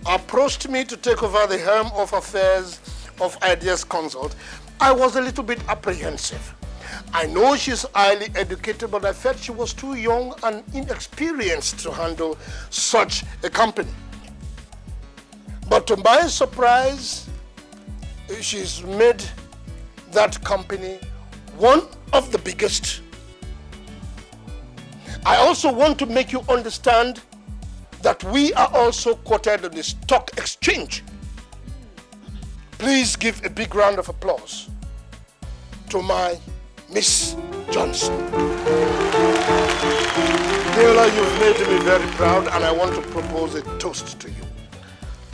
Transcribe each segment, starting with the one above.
approached me to take over the helm of affairs of Ideas Consult, I was a little bit apprehensive. I know she's highly educated, but I felt she was too young and inexperienced to handle such a company. But to my surprise, she's made that company one of the biggest. I also want to make you understand that we are also quoted on the stock exchange. Please give a big round of applause to my Miss Johnson. Deola, you've made me very proud, and I want to propose a toast to you.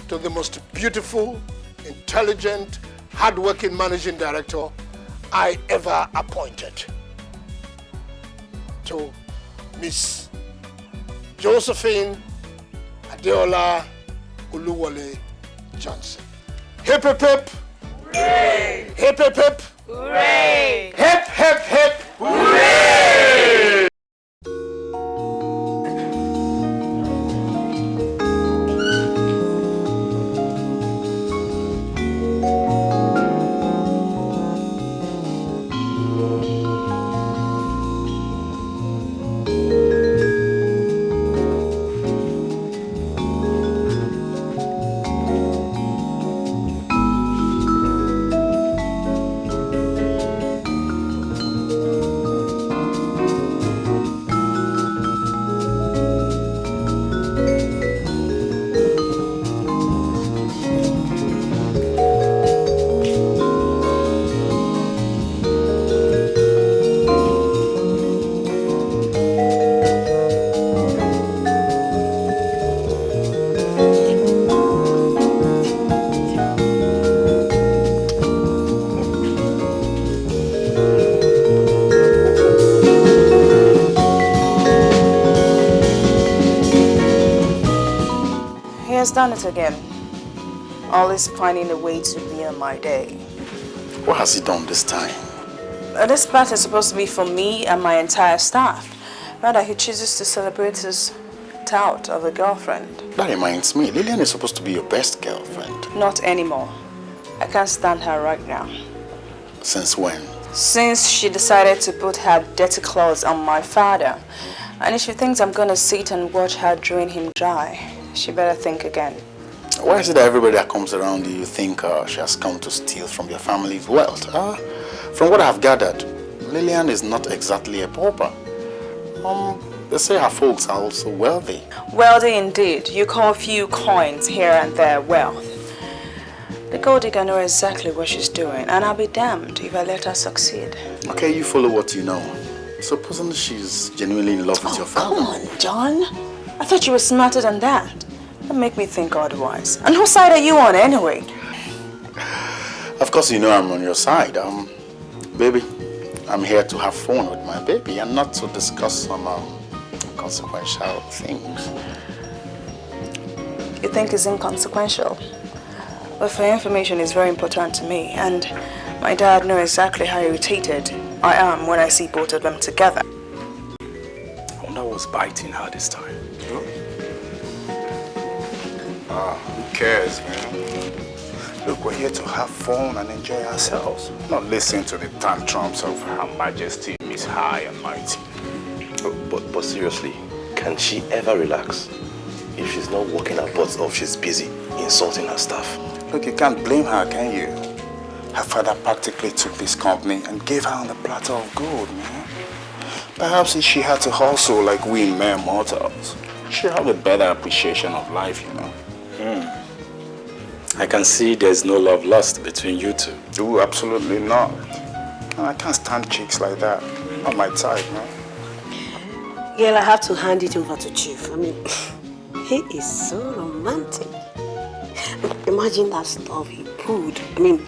To the most beautiful, intelligent, hardworking managing director I ever appointed. To Miss Josephine Adeola Uluwole Johnson. Hip, hip, hip. Hooray! Hip, hip, hip. Hooray! Hip, hip, hip. Hooray! Done it again. Always finding a way to be on my day. What has he done this time? This party is supposed to be for me and my entire staff. Rather, he chooses to celebrate his tout of a girlfriend. That reminds me, Lillian is supposed to be your best girlfriend. Not anymore. I can't stand her right now. Since when? Since she decided to put her dirty clothes on my father. And if she thinks I'm gonna sit and watch her drain him dry, she better think again. Why is it that everybody that comes around you think she has come to steal from your family's wealth? From what I've gathered, Lillian is not exactly a pauper. They say her folks are also wealthy. Wealthy indeed. You call a few coins here and there wealth. The gold digger knows exactly what she's doing, and I'll be damned if I let her succeed. Okay, you follow what you know. Supposing she's genuinely in love with your father. Come on, John. I thought you were smarter than that. Don't make me think otherwise. And whose side are you on anyway? Of course you know I'm on your side. Baby, I'm here to have fun with my baby and not to discuss some consequential things. You think it's inconsequential? But for your information, it's very important to me. And my dad knows exactly how irritated I am when I see both of them together. I wonder what's biting her this time. Who cares, man? Look, we're here to have fun and enjoy ourselves, not listen to the tantrums of Her Majesty Miss High and Mighty. But seriously, can she ever relax? If she's not working her butts off, she's busy insulting her staff. Look, you can't blame her, can you? Her father practically took this company and gave her on a platter of gold, man. Perhaps if she had to hustle like we mere mortals, she'd have a better appreciation of life, you know. I can see there's no love lost between you two. Oh, absolutely not. And I can't stand chicks like that. Not my type, man. Girl, I have to hand it over to Chief. I mean, he is so romantic. Imagine that stuff he pulled. I mean,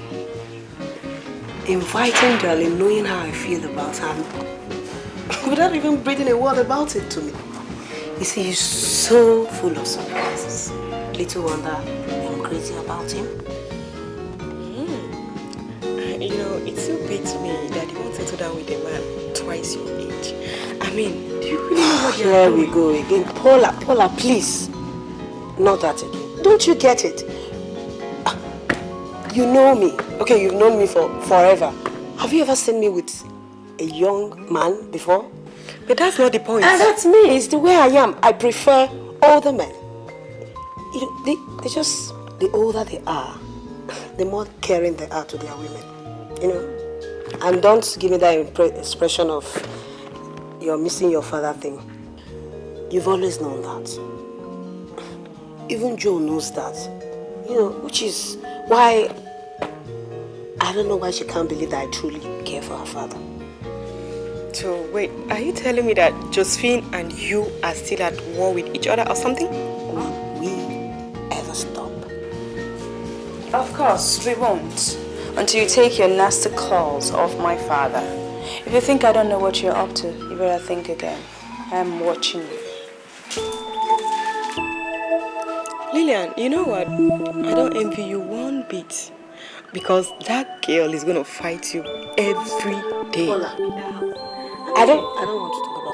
inviting darling, knowing how I feel about her, without even breathing a word about it to me. You see, he's so full of surprises. Little wonder I'm crazy about him. You know, it still beats me that you won't settle down with a man twice your age. I mean, do you really know what you're doing? Here we go again. Paula, please. Not that again. Don't you get it? You know me. Okay, you've known me for forever. Have you ever seen me with a young man before? But that's not the point. And that's me. It's the way I am. I prefer older men. You know, they just, the older they are, the more caring they are to their women. You know? And don't give me that expression of you're missing your father thing. You've always known that. Even Joe knows that. You know, which is why I don't know why she can't believe that I truly care for her father. So wait, are you telling me that Josephine and you are still at war with each other or something? Will we ever stop? Of course, we won't. Until you take your nasty claws off my father. If you think I don't know what you're up to, you better think again. I'm watching you. Lillian, you know what? I don't envy you one bit. Because that girl is going to fight you every day. Hola. I don't want to talk about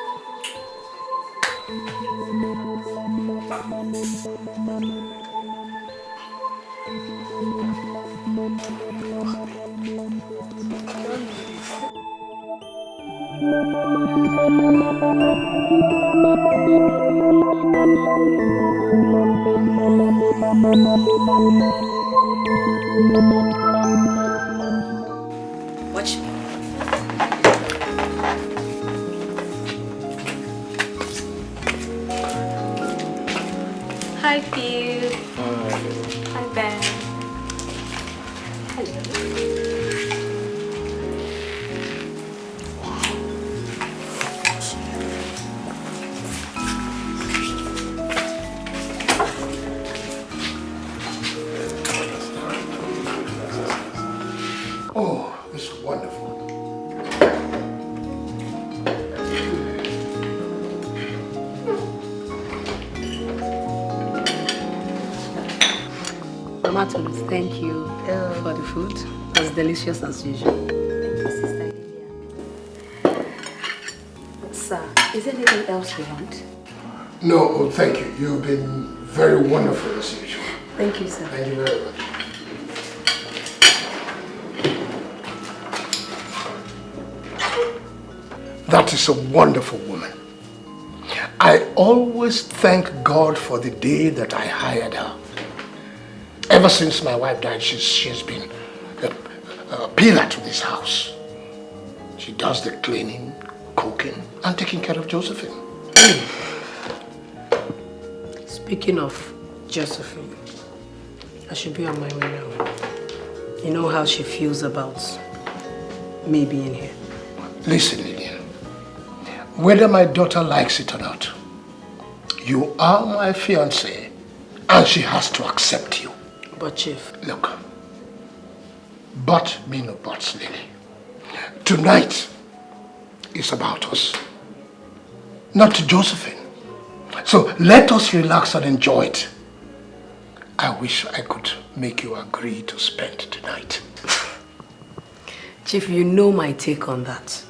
Watch me. Hi, Pete. Hi, Ben. Oh, this is wonderful. Mama Tolu, thank you for the food. It was delicious as usual. Thank you, Sister Lillian. Sir, is there anything else you want? No, oh, thank you. You've been very wonderful as usual. Thank you, sir. Thank you very much. That is a wonderful woman. I always thank God for the day that I hired her. Ever since my wife died, she's been a pillar to this house. She does the cleaning, cooking, and taking care of Josephine. Speaking of Josephine, I should be on my way now. You know how she feels about me being here. Listen, Lillian. Whether my daughter likes it or not, you are my fiancé, and she has to accept you. But Chief... Look, but me no buts, Lily. Tonight is about us, not Josephine. So let us relax and enjoy it. I wish I could make you agree to spend tonight. Chief, you know my take on that.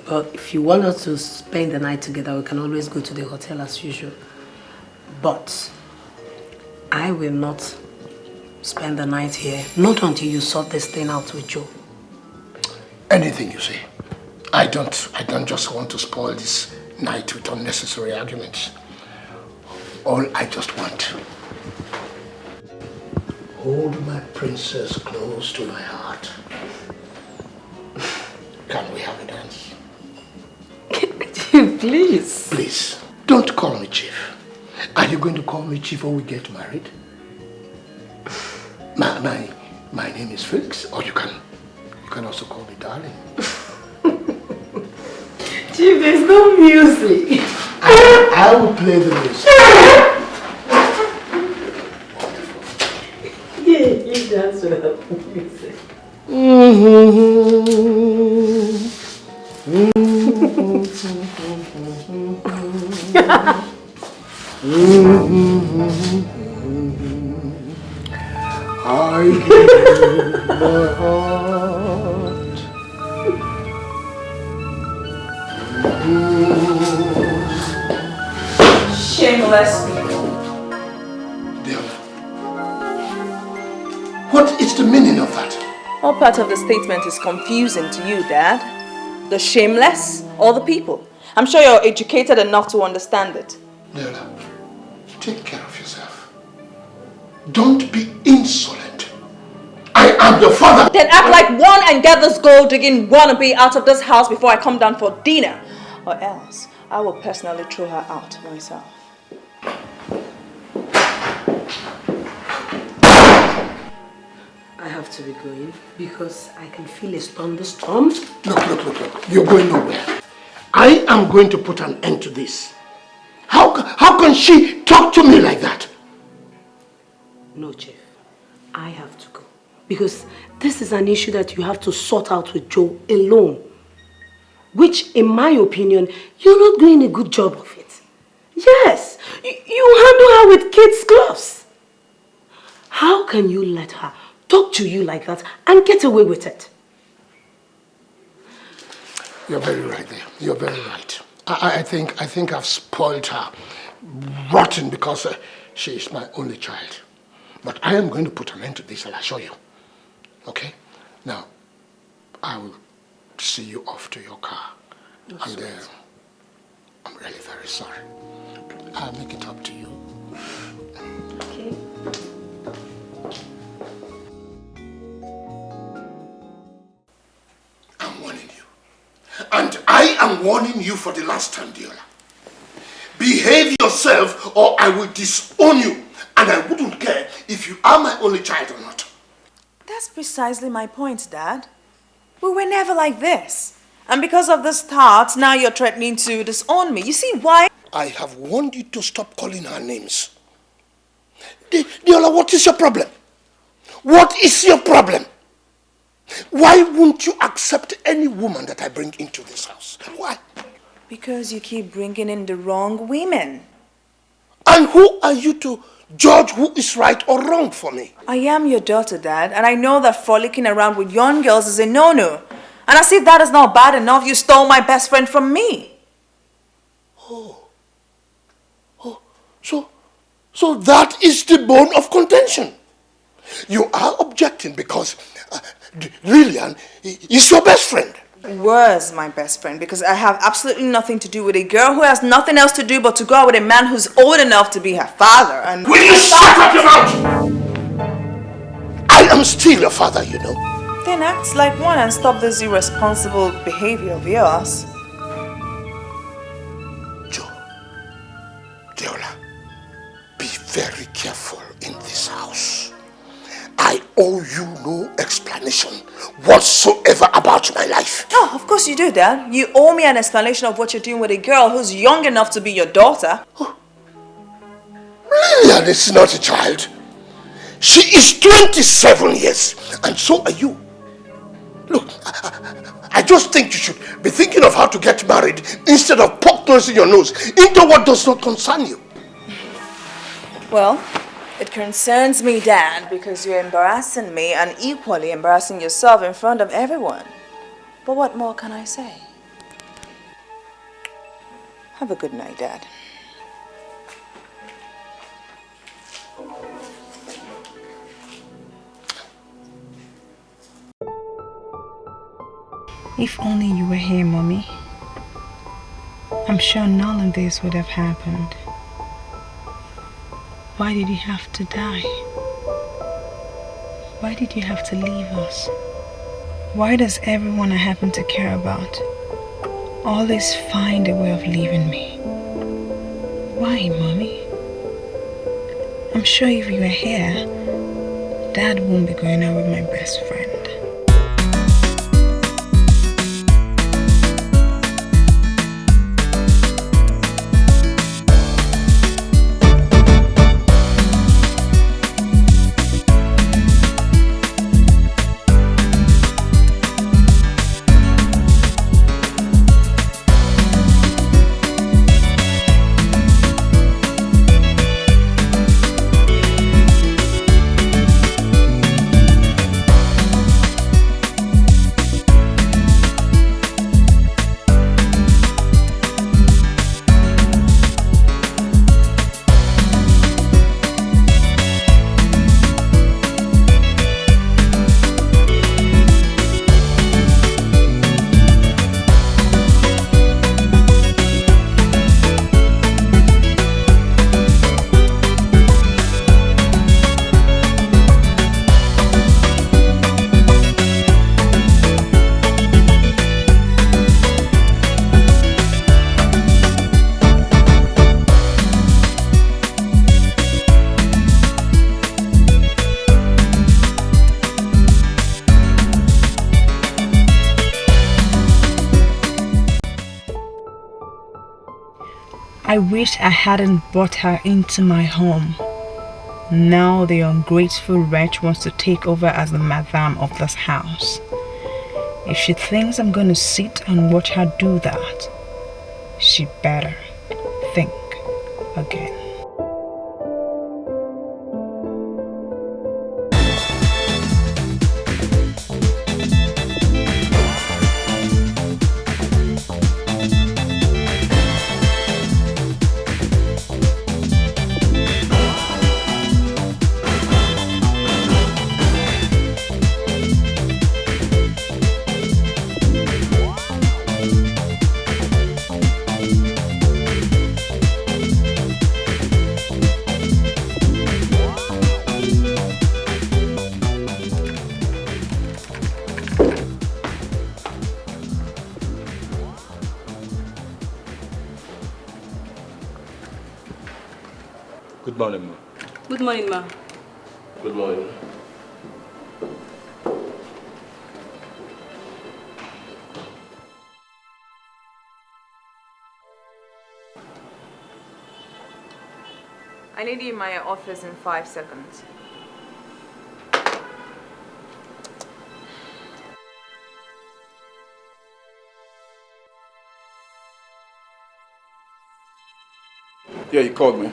But if you want us to spend the night together, we can always go to the hotel as usual. But I will not spend the night here, not until you sort this thing out with Joe. Anything you say. I don't just want to spoil this night with unnecessary arguments. All I just want. Hold my princess close to my heart. Can we have a dance? Please. Please, don't call me Chief. Are you going to call me Chief when we get married? My name is Felix, or you can also call me Darling. Chief, there's no music. I will play the music. Yeah, you dance without music. I give you my heart. Shameless people. What part of the statement is confusing to you, Dad? The shameless or the people? I'm sure you're educated enough to understand it. Nella, take care of yourself. Don't be insolent. I am your father. Then act like one and get this gold-digging wannabe out of this house before I come down for dinner. Or else, I will personally throw her out myself. I have to be going because I can feel a thunderstorm. Look. You're going nowhere. I am going to put an end to this. How can she talk to me like that? No, Chief. I have to go. Because this is an issue that you have to sort out with Joe alone. Which, in my opinion, you're not doing a good job of it. Yes, you handle her with kids' gloves. How can you let her talk to you like that and get away with it? You're very right there. You're very right. I think I've spoiled her rotten because she is my only child. But I am going to put an end to this, I'll assure you. Okay? Now, I will see you off to your car. And I'm really very sorry. I'll make it up to you. Okay. I'm warning you. And I am warning you for the last time, Diola. Behave yourself or I will disown you. And I wouldn't care if you are my only child or not. That's precisely my point, Dad. We were never like this. And because of this thought, now you're threatening to disown me. You see why? I have warned you to stop calling her names. Diola, what is your problem? What is your problem? Why won't you accept any woman that I bring into this house? Why? Because you keep bringing in the wrong women. And who are you to judge who is right or wrong for me? I am your daughter, Dad, and I know that frolicking around with young girls is a no-no. And as if that is not bad enough, you stole my best friend from me. So that is the bone of contention. You are objecting because Lillian is your best friend. Was my best friend because I have absolutely nothing to do with a girl who has nothing else to do but to go out with a man who's old enough to be her father. And will you shut up your mouth? I am still your father, you know. Then act like one and stop this irresponsible behavior of yours. Joe, Deola, be very careful in this house. I owe you no explanation whatsoever about my life. Oh, of course you do, Dad. You owe me an explanation of what you're doing with a girl who's young enough to be your daughter. Oh. Lillian is not a child. She is 27 years, and so are you. Look, I just think you should be thinking of how to get married instead of poke-nosing your nose into what does not concern you. Well, it concerns me, Dad, because you're embarrassing me and equally embarrassing yourself in front of everyone. But what more can I say? Have a good night, Dad. If only you were here, Mommy. I'm sure none of this would have happened. Why did you have to die? Why did you have to leave us? Why does everyone I happen to care about always find a way of leaving me? Why, Mommy? I'm sure if you were here, Dad won't be going out with my best friend. I wish I hadn't brought her into my home. Now the ungrateful wretch wants to take over as the madam of this house. If she thinks I'm going to sit and watch her do that, she better think again. Good morning, ma. Good morning, ma. Good morning. I need you in my office in 5 seconds. Yeah, you called me.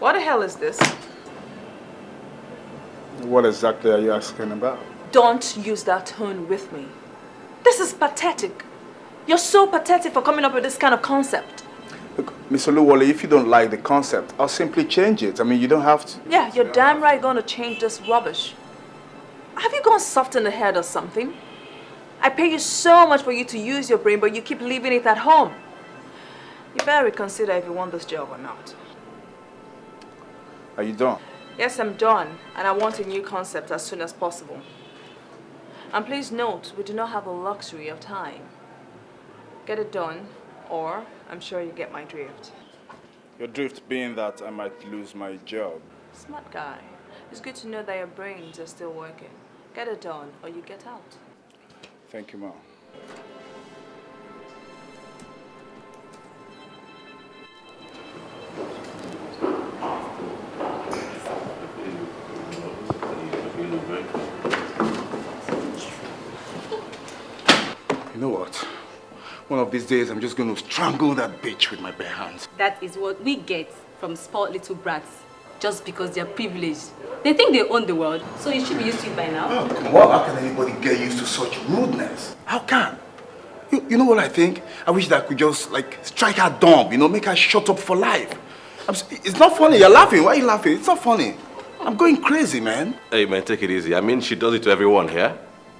What the hell is this? What exactly are you asking about? Don't use that tone with me. This is pathetic. You're so pathetic for coming up with this kind of concept. Look, Miss Oluwole, if you don't like the concept, I'll simply change it. I mean, you don't have to. Yeah, you're damn right gonna change this rubbish. Have you gone soft in the head or something? I pay you so much for you to use your brain, but you keep leaving it at home. You better reconsider if you want this job or not. Are you done? Yes, I'm done, and I want a new concept as soon as possible. And please note, we do not have a luxury of time. Get it done, or I'm sure you get my drift. Your drift being that I might lose my job. Smart guy. It's good to know that your brains are still working. Get it done, or you get out. Thank you, Mom. You know what? One of these days, I'm just going to strangle that bitch with my bare hands. That is what we get from spoiled little brats, just because they're privileged. They think they own the world, so you should be used to it by now. Oh, come on. How can anybody get used to such rudeness? How can? You know what I think? I wish that I could just, like, strike her dumb, you know, make her shut up for life. It's not funny. You're laughing. Why are you laughing? It's not funny. I'm going crazy, man. Hey, man, take it easy. I mean, she does it to everyone here.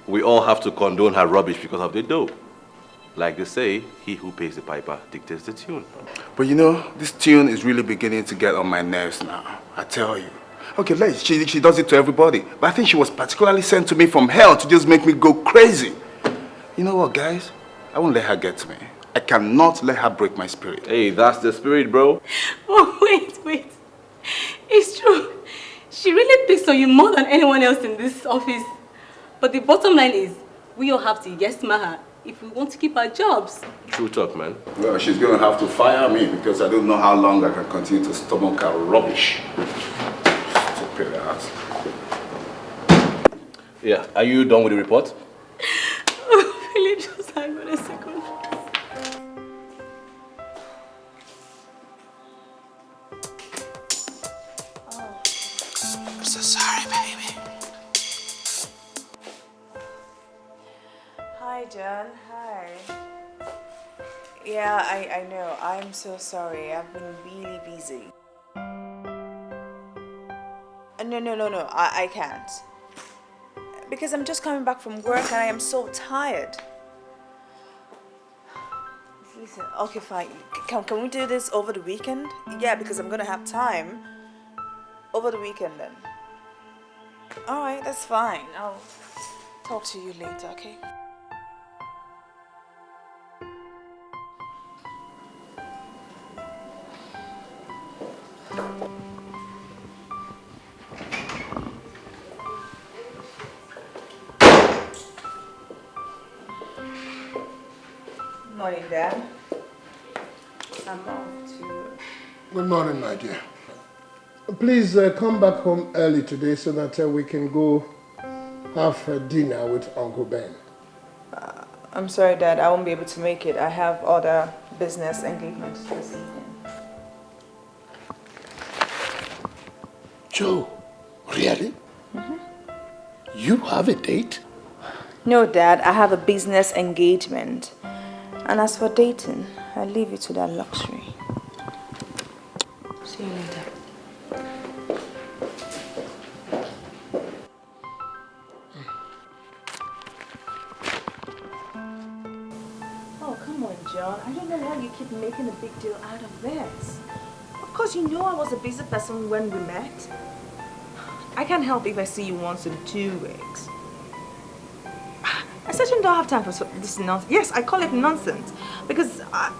We all have to condone her rubbish because of the dough. Like they say, he who pays the piper dictates the tune. But you know, this tune is really beginning to get on my nerves now. I tell you. Okay, she does it to everybody. But I think she was particularly sent to me from hell to just make me go crazy. You know what, guys? I won't let her get to me. I cannot let her break my spirit. Hey, that's the spirit, bro. Oh, wait. It's true. She really picks on you more than anyone else in this office. But the bottom line is, we all have to yes-ma her if we want to keep our jobs. True talk, man. Well, she's going to have to fire me because I don't know how long I can continue to stomach her rubbish. Stupid ass. Yeah, are you done with the report? Oh, Philip, just hang on a second. I'm so sorry, baby. Hi, John. Hi. Yeah, I know. I'm so sorry. I've been really busy. No. I can't. Because I'm just coming back from work and I am so tired. Listen, okay, fine. Can we do this over the weekend? Yeah, because I'm going to have time. Over the weekend then. Alright, that's fine. I'll talk to you later, okay? Morning, Dad. I'm off to... Good morning, my dear. Please come back home early today so that we can go have dinner with Uncle Ben. I'm sorry, Dad. I won't be able to make it. I have other business engagements this evening. Joe, really? You have a date? No, Dad. I have a business engagement. And as for dating, I leave you to that luxury. See you later. Oh, come on, John. I don't know why you keep making a big deal out of this. Of course, you know I was a busy person when we met. I can't help if I see you once in 2 weeks. I certainly don't have time for this nonsense. Yes, I call it nonsense. Because I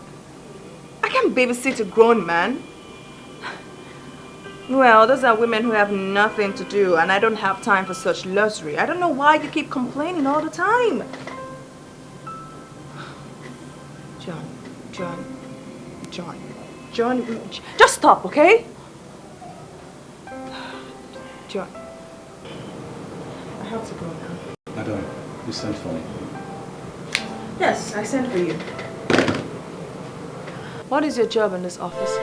can't babysit a grown man. Well, those are women who have nothing to do, and I don't have time for such luxury. I don't know why you keep complaining all the time. John, just stop, okay? John, I have to go now. Madam, you sent for me. Yes, I sent for you. What is your job in this office?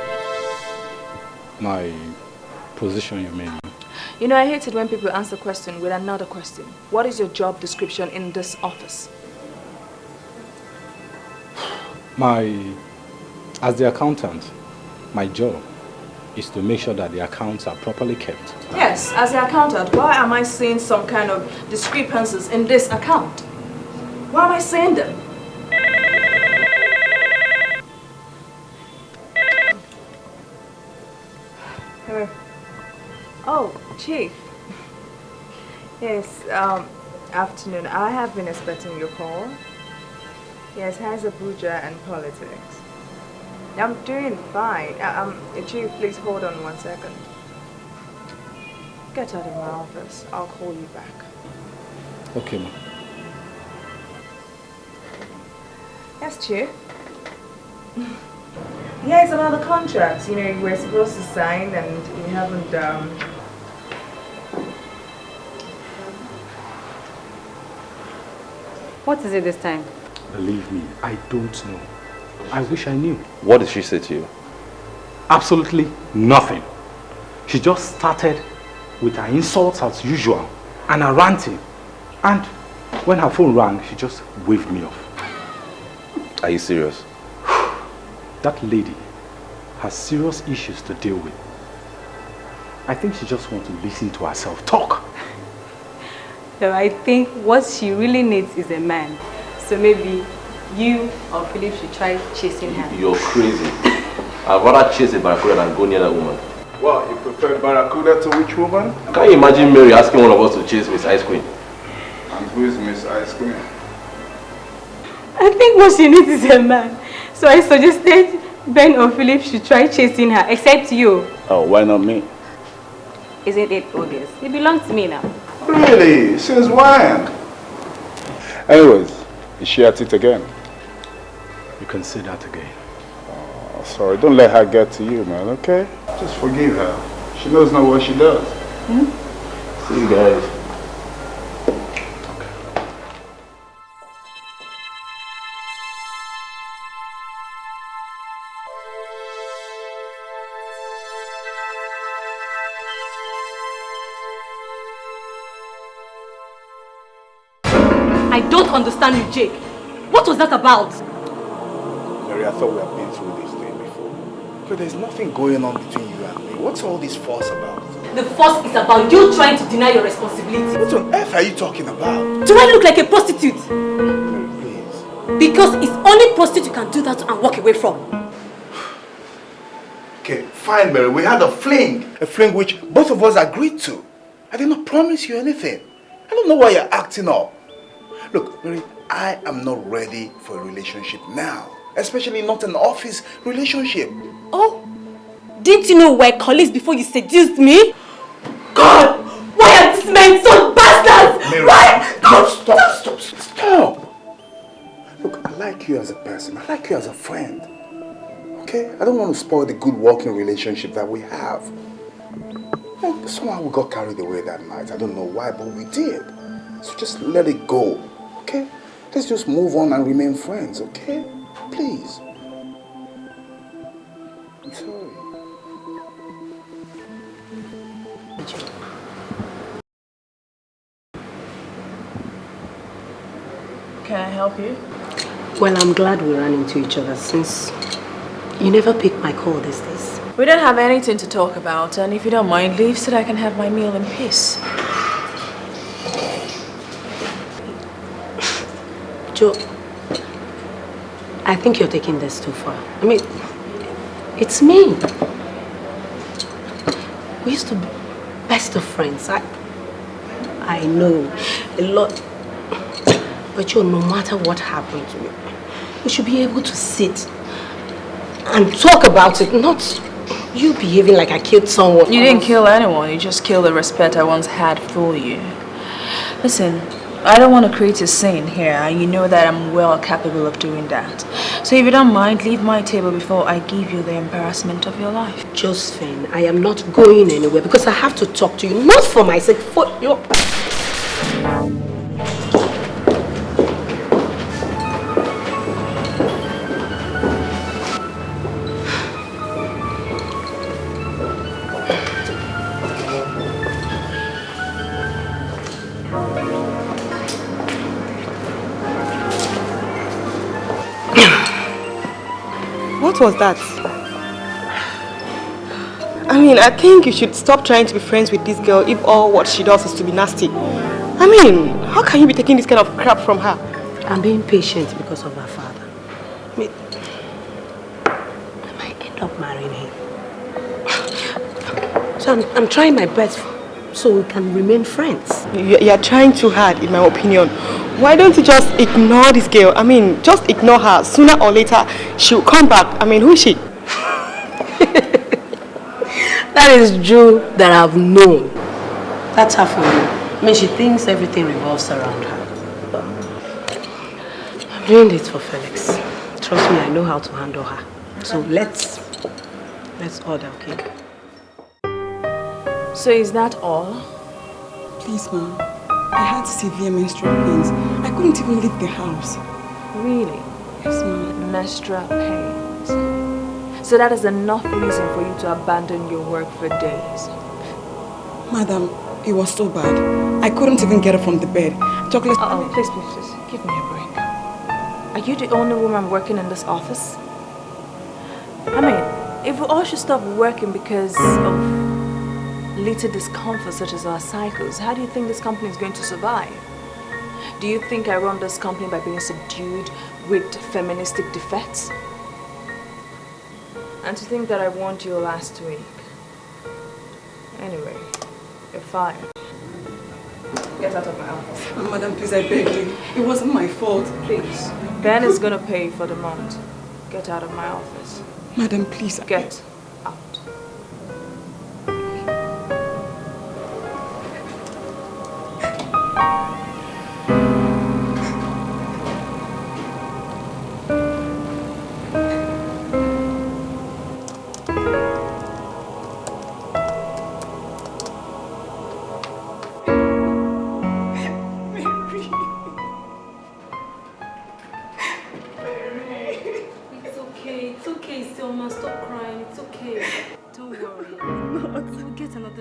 My position, you mean? You know, I hate it when people answer a question with another question. What is your job description in this office? As the accountant, my job is to make sure that the accounts are properly kept. Yes, as the accountant, why am I seeing some kind of discrepancies in this account? Why am I seeing them? Hello. Oh, Chief. Yes, afternoon. I have been expecting your call. Yes, how's Abuja and politics? I'm doing fine. Chief, please hold on 1 second. Get out of my office. I'll call you back. Okay, ma'am. Yes, Chief. Yeah, it's about the contracts. You know, you were supposed to sign and you haven't, What is it this time? Believe me, I don't know. I wish I knew. What did she say to you? Absolutely nothing. She just started with her insults as usual and her ranting. And when her phone rang, she just waved me off. Are you serious? That lady has serious issues to deal with. I think she just wants to listen to herself talk. So I think what she really needs is a man. So maybe you or Philip should try chasing her. You're crazy. I'd rather chase a barracuda than go near that woman. Well, you prefer barracuda to which woman? Can you imagine Mary asking one of us to chase Miss Ice Queen? And who is Miss Ice Queen? I think what she needs is a man. So I suggested Ben or Philip should try chasing her, except you. Oh, why not me? Isn't it obvious? You belong to me now. Really? Since when? Anyways, is she at it again? You can say that again. Oh, sorry, don't let her get to you, man, okay? Just forgive her. She knows not what she does. See you guys. I don't understand you, Jake. What was that about? Mary, I thought we had been through this thing before. But there's nothing going on between you and me. What's all this fuss about? The fuss is about you trying to deny your responsibility. What on earth are you talking about? Do I look like a prostitute? Mary, please. Because it's only prostitute can do that and walk away from. Okay, fine, Mary. We had a fling which both of us agreed to. I did not promise you anything. I don't know why you're acting up. Look, Mary, I am not ready for a relationship now. Especially not an office relationship. Oh, didn't you know we're colleagues before you seduced me? God, why are these men so bastards? Mary, why? Stop. Look, I like you as a person. I like you as a friend. okay? I don't want to spoil the good working relationship that we have. And somehow we got carried away that night. I don't know why, but we did. So just let it go, okay? Let's just move on and remain friends, okay? Please. I'm sorry. Can I help you? Well, I'm glad we ran into each other since you never pick my call these days. We don't have anything to talk about, and if you don't mind, leave so that I can have my meal in peace. Joe, I think you're taking this too far. I mean, it's me. We used to be best of friends. I know a lot. But Joe, no matter what happened to me, we should be able to sit and talk about it, not you behaving like I killed someone. You didn't kill anyone, you just killed the respect I once had for you. Listen, I don't want to create a scene here, and you know that I'm well capable of doing that. So if you don't mind, leave my table before I give you the embarrassment of your life. Josephine, I am not going anywhere because I have to talk to you, not for my sake, for your... What was that? I mean, I think you should stop trying to be friends with this girl if all what she does is to be nasty. I mean, how can you be taking this kind of crap from her? I'm being patient because of her father. I mean, I might end up marrying him. So I'm trying my best so we can remain friends. You're trying too hard, in my opinion. Why don't you just ignore this girl? I mean, just ignore her. Sooner or later, she'll come back. I mean, who is she? That is Drew that I've known. That's her for you. I mean, she thinks everything revolves around her. I'm doing this for Felix. Trust me, I know how to handle her. So let's order, okay? So is that all? Please, Mom. I had severe menstrual pains. I couldn't even leave the house. Really? Yes, Mom. Menstrual pains. So that is enough reason for you to abandon your work for days. Madam, it was so bad. I couldn't even get up from the bed. Chocolate... Please, give me a break. Are you the only woman working in this office? I mean, if we all should stop working because of little discomfort such as our cycles, how do you think this company is going to survive? Do you think I run this company by being subdued with feministic defects? And to think that I warned you last week. Anyway, you're fired. Get out of my office. Madam, please, I beg you. It wasn't my fault. Please. Ben is gonna pay for the month. Get out of my office. Madam, please. Get out.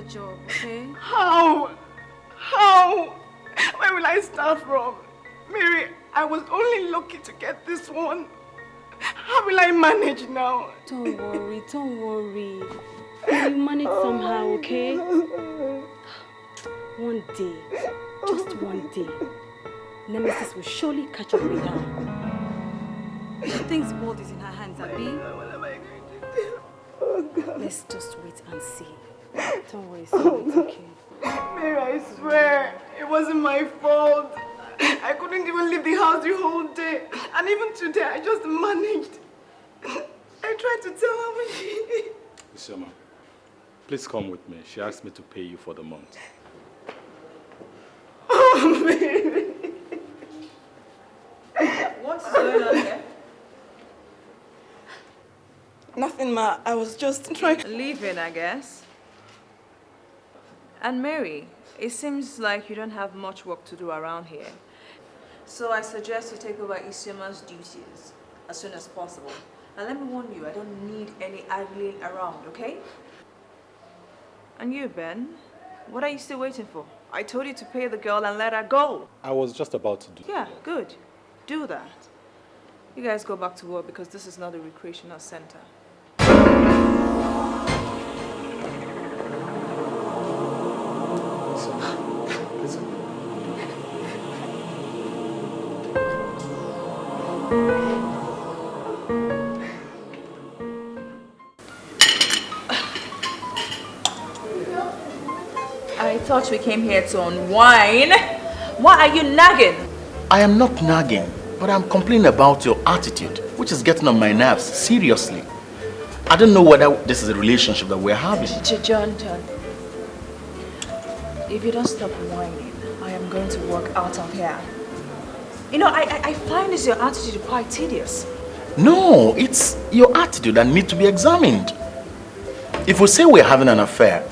Job, okay? How? Where will I start from? Mary, I was only lucky to get this one. How will I manage now? Don't worry. You'll manage somehow, okay? One day, just one day, Nemesis will surely catch up with her. She thinks the world is in her hands, Abi. What am I going to do? Oh, God. Let's just wait and see. Don't worry, son, it's okay. Mary, I swear, it wasn't my fault. I couldn't even leave the house the whole day. And even today, I just managed. I tried to tell her, but she... Isioma, please come with me. She asked me to pay you for the month. Oh, Mary. What's going on here? Nothing. nothing, Ma. I was just trying... Leaving, I guess. And Mary, it seems like you don't have much work to do around here. So I suggest you take over Isiama's duties as soon as possible. And let me warn you, I don't need any idling around, okay? And you, Ben, what are you still waiting for? I told you to pay the girl and let her go. I was just about to do. Yeah, good. Do that. You guys go back to work because this is not a recreational center. Listen. I thought we came here to unwind. Why are you nagging? I am not nagging, but I'm complaining about your attitude, which is getting on my nerves, seriously. I don't know whether this is a relationship that we're having. John. If you don't stop whining, I am going to walk out of here. You know, I find this your attitude quite tedious. No, it's your attitude that needs to be examined. If we say we're having an affair,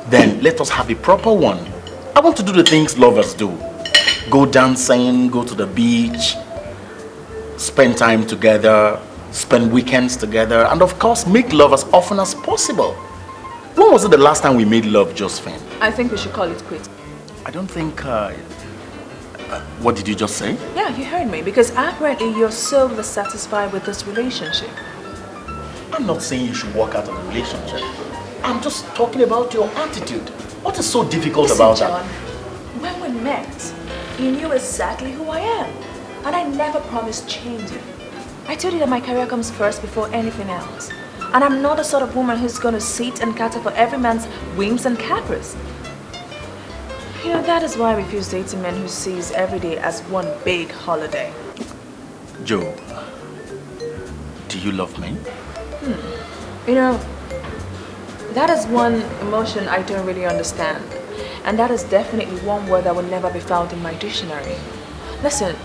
then let us have a proper one. I want to do the things lovers do. Go dancing, go to the beach, spend time together, spend weekends together, and of course make love as often as possible. When was it the last time we made love, Josephine? I think we should call it quits. I don't think... what did you just say? Yeah, you heard me, because apparently you're so dissatisfied with this relationship. I'm not saying you should walk out of the relationship. I'm just talking about your attitude. What is so difficult about John, that? when we met, you knew exactly who I am. And I never promised changing. I told you that my career comes first before anything else. And I'm not the sort of woman who's going to sit and cater for every man's whims and caprice. You know, that is why I refuse dating men who sees every day as one big holiday. Joe, do you love me? You know, that is one emotion I don't really understand. And that is definitely one word that will never be found in my dictionary. Listen,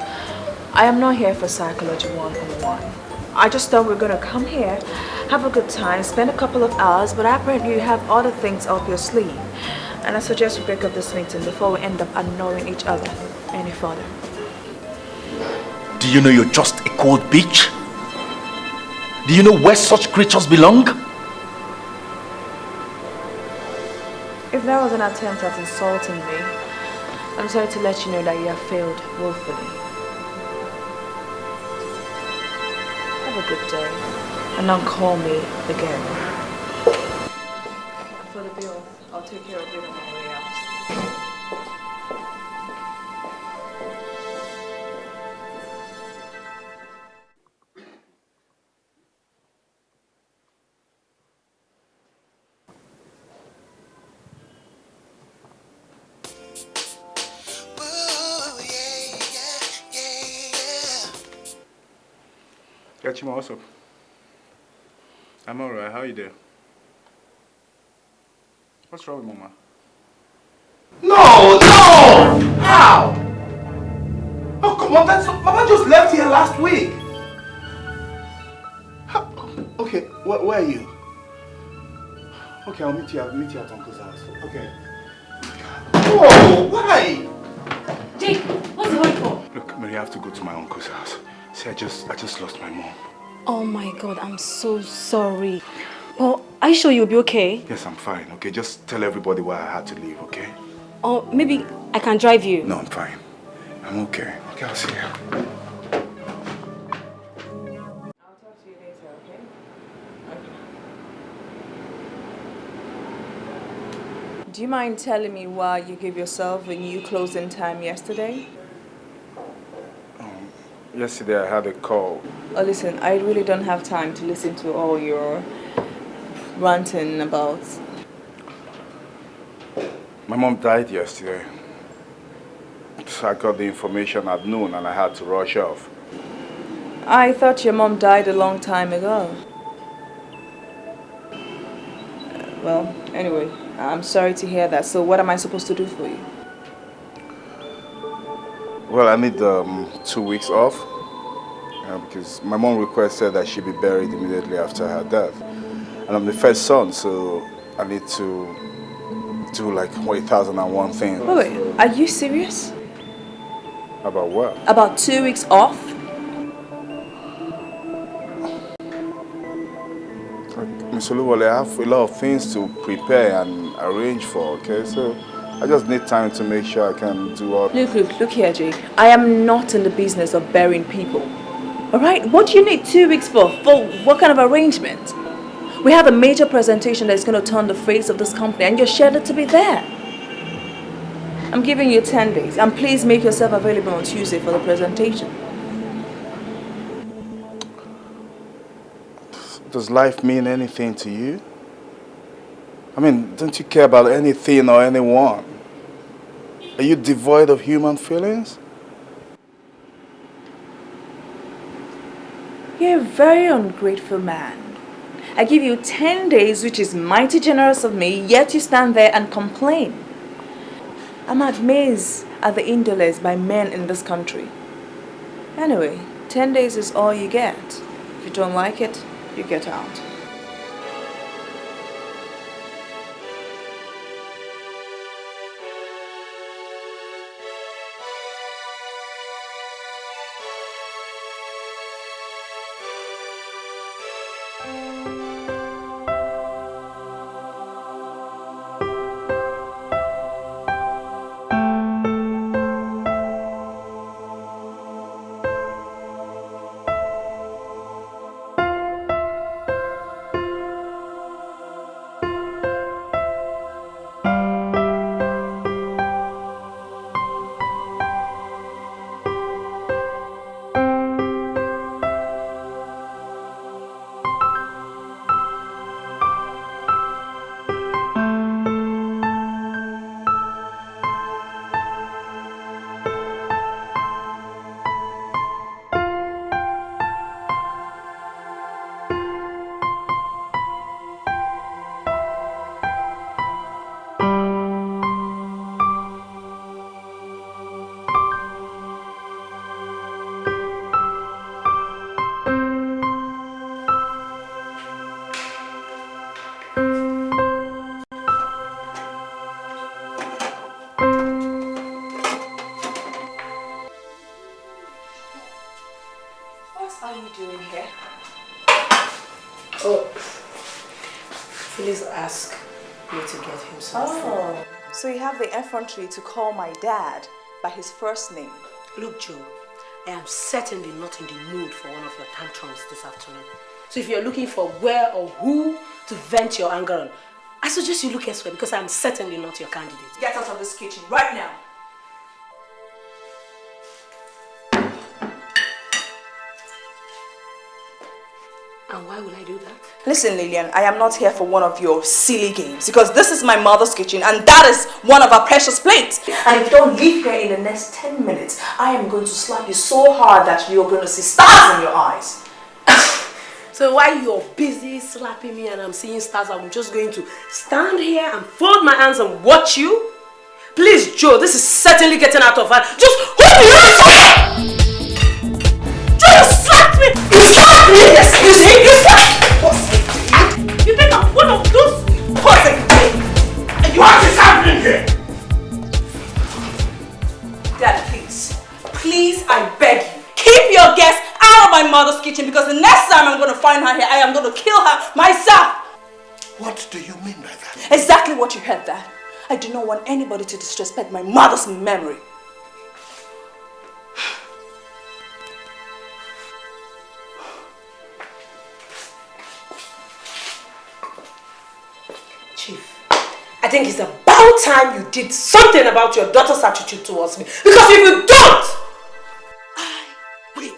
I am not here for psychology 101. I just thought we were going to come here, have a good time, spend a couple of hours, but apparently you have other things up your sleeve. And I suggest we break up this meeting before we end up annoying each other any further. Do you know you're just a cold beach? Do you know where such creatures belong? If that was an attempt at insulting me, I'm sorry to let you know that you have failed woefully. Have a good day, and don't call me again. For the bill, I'll take care of it on my way out. Gachima, what's up? I'm alright, how you doing? What's wrong with Mama? No! How? Oh, come on, Mama just left here last week. Okay, where are you? Okay, I'll meet you at Uncle's house. Okay. Whoa, why? Jake, what's the hurry for? Look, Mary, I have to go to my uncle's house. See, I just lost my mom. Oh my God, I'm so sorry. Well, are you sure you'll be okay? Yes, I'm fine, okay? Just tell everybody why I had to leave, okay? Or maybe I can drive you. No, I'm fine. I'm okay. Okay, I'll see you. I'll talk to you later, okay? Okay. Do you mind telling me why you gave yourself a new closing time yesterday? Yesterday I had a call. Oh, listen, I really don't have time to listen to all your ranting about. My mom died yesterday. So I got the information at noon and I had to rush off. I thought your mom died a long time ago. Well, anyway, I'm sorry to hear that. So what am I supposed to do for you? Well, I need 2 weeks off because my mom requested that she be buried immediately after her death. And I'm the first son, so I need to do like 1,001 things. Wait, are you serious? About what? About 2 weeks off? Miss Oluwole, I have a lot of things to prepare and arrange for, okay? So I just need time to make sure I can do all... Look here, Jay. I am not in the business of burying people. Alright, what do you need 2 weeks for? For what kind of arrangement? We have a major presentation that's going to turn the face of this company and you're scheduled to be there. I'm giving you 10 days and please make yourself available on Tuesday for the presentation. Does life mean anything to you? I mean, don't you care about anything or anyone? Are you devoid of human feelings? You're a very ungrateful man. I give you 10 days, which is mighty generous of me, yet you stand there and complain. I'm amazed at the indolence by men in this country. Anyway, 10 days is all you get. If you don't like it, you get out. Please ask me to get him something. Oh, so you have the effrontery to call my dad by his first name. Look, Joe, I am certainly not in the mood for one of your tantrums this afternoon. So if you're looking for where or who to vent your anger on, I suggest you look elsewhere because I'm certainly not your candidate. Get out of this kitchen right now. And why would I do that? Listen, Lillian, I am not here for one of your silly games because this is my mother's kitchen and that is one of our precious plates. And if you don't leave here in the next 10 minutes, I am going to slap you so hard that you're going to see stars in your eyes. So while you're busy slapping me and I'm seeing stars, I'm just going to stand here and fold my hands and watch you? Please, Joe, this is certainly getting out of hand. Just hold me right. Joe, you slapped me! You slapped me! Yes, you see? You slapped me! You think I'm one of those pussy? What is happening here? Dad, please. Please, I beg you. Keep your guests out of my mother's kitchen because the next time I'm going to find her here, I am going to kill her myself. What do you mean by that? Exactly what you heard, Dad. I do not want anybody to disrespect my mother's memory. Chief, I think it's about time you did something about your daughter's attitude towards me. Because if you don't, I will.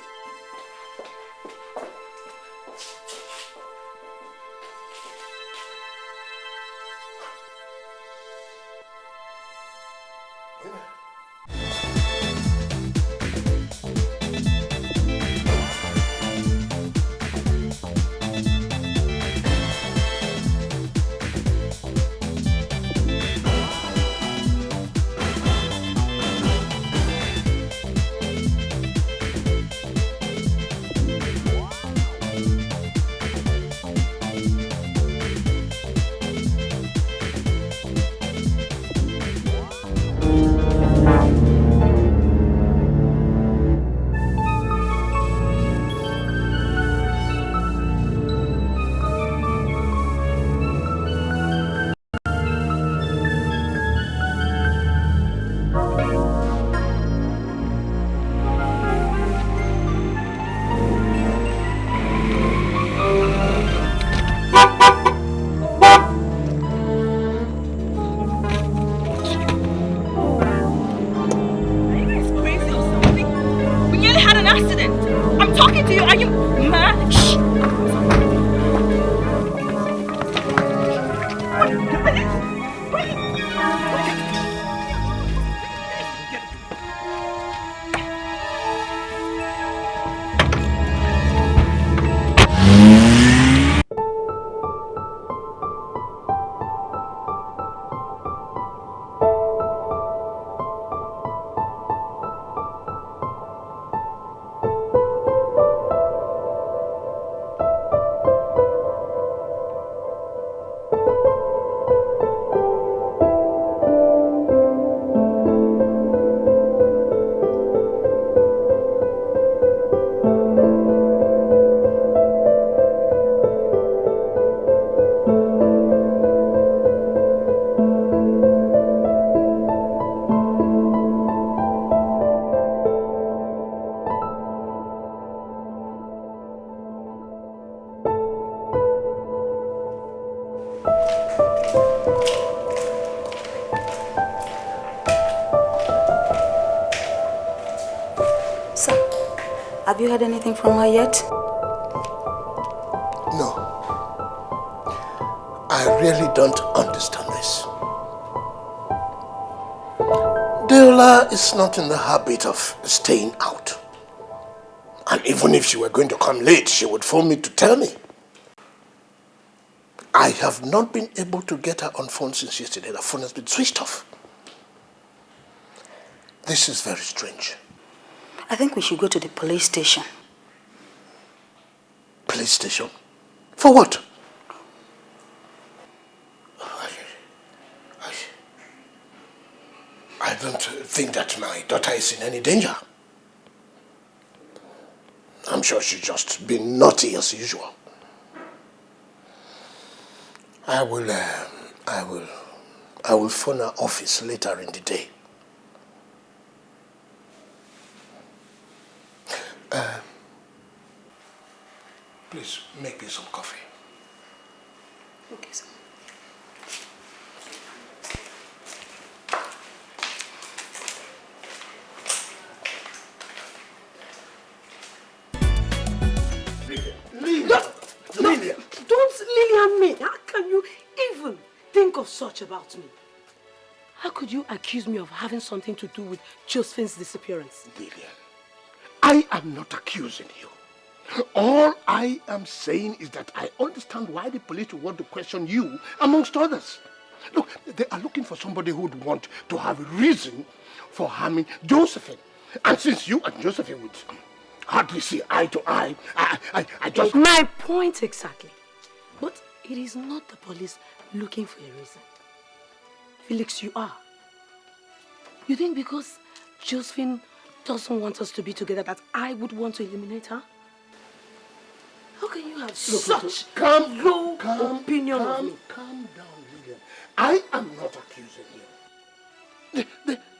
Sir, have you heard anything from her yet? No. I really don't understand this. Deola is not in the habit of staying out. And even if she were going to come late, she would phone me to tell me. I have not been able to get her on phone since yesterday. The phone has been switched off. This is very strange. I think we should go to the police station. Police station? For what? I don't think that my daughter is in any danger. I'm sure she's just been naughty as usual. I will phone her office later in the day. Please make me some coffee. Okay, sir. Lillian! Don't Lillian me. How can you even think of such about me? How could you accuse me of having something to do with Josephine's disappearance? Lillian, I am not accusing you. All I am saying is that I understand why the police would want to question you, amongst others. Look, they are looking for somebody who would want to have a reason for harming Josephine. And since you and Josephine would hardly see eye to eye, I just... My point exactly. But it is not the police looking for a reason. Felix, you are. You think because Josephine doesn't want us to be together that I would want to eliminate her? How can you have such low opinion of me? Calm down, Lillian. I am not accusing you.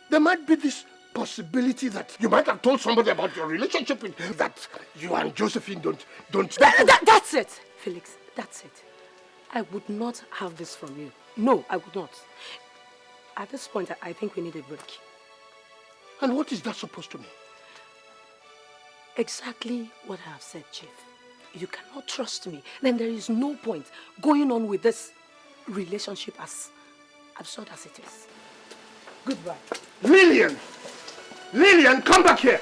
There might be this possibility that you might have told somebody about your relationship with that you and Josephine don't... That's it, Felix. That's it. I would not have this from you. No, I would not. At this point, I think we need a break. And what is that supposed to mean? Exactly what I have said, Chief. You cannot trust me, then there is no point going on with this relationship as absurd as it is. Goodbye. Lillian! Lillian, come back here!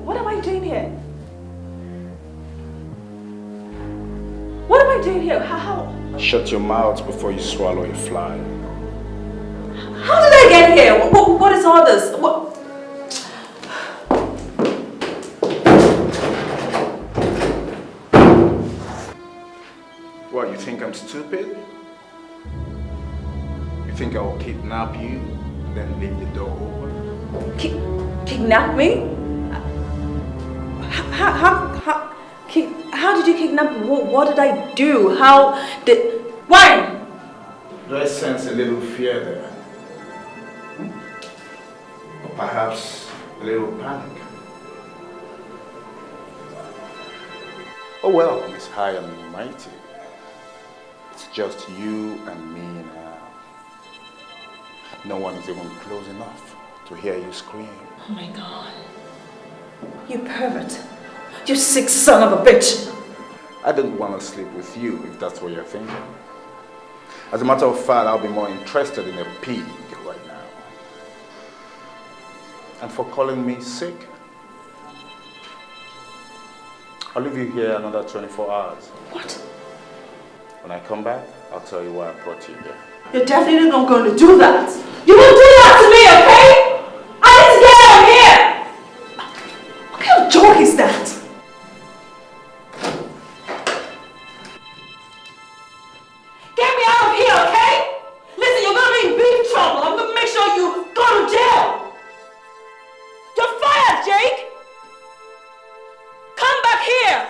What am I doing here? What am I doing here? How? Shut your mouth before you swallow a fly. How did I get here? What is all this? What? What, you think I'm stupid? You think I will kidnap you, then leave the door open? Kidnap me? How did you kidnap me? What did I do? Why? Do I sense a little fear there? Or perhaps a little panic? Oh well, Miss High and Mighty. It's just you and me now. No one is even close enough to hear you scream. Oh my God. You pervert. You sick son of a bitch. I don't want to sleep with you, if that's what you're thinking. As a matter of fact, I'll be more interested in a pig right now. And for calling me sick, I'll leave you here another 24 hours. What? When I come back, I'll tell you why I brought you here. You're definitely not going to do that. You won't do that to me, okay? I need to get out of here! What kind of joke is that? Get me out of here, okay? Listen, you're going to be in big trouble. I'm going to make sure you go to jail. You're fired, Jake! Come back here!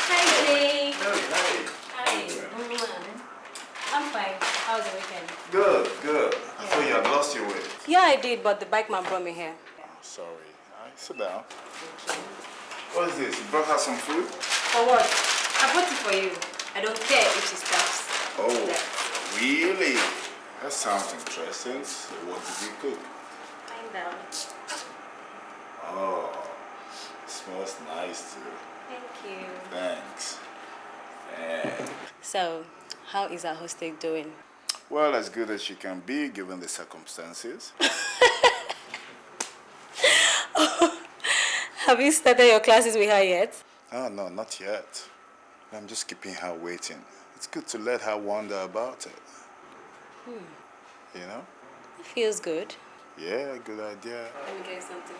Hi, Jake. Hi. I'm fine. How was the weekend? Good, good. I thought you had lost your way. Yeah, I did, but the bike man brought me here. Oh, sorry. All right, sit down. What is this? You brought her some food? For what? I bought it for you. I don't care if she stops. Oh, really? That sounds interesting. So what did you cook? Find out. Oh, it smells nice too. Thank you. Thanks. Thanks. So, how is our hostel doing? Well, as good as she can be given the circumstances. Have you started your classes with her yet? Oh, no, not yet. I'm just keeping her waiting. It's good to let her wonder about it. You know? It feels good. Yeah, good idea. Let me get you something.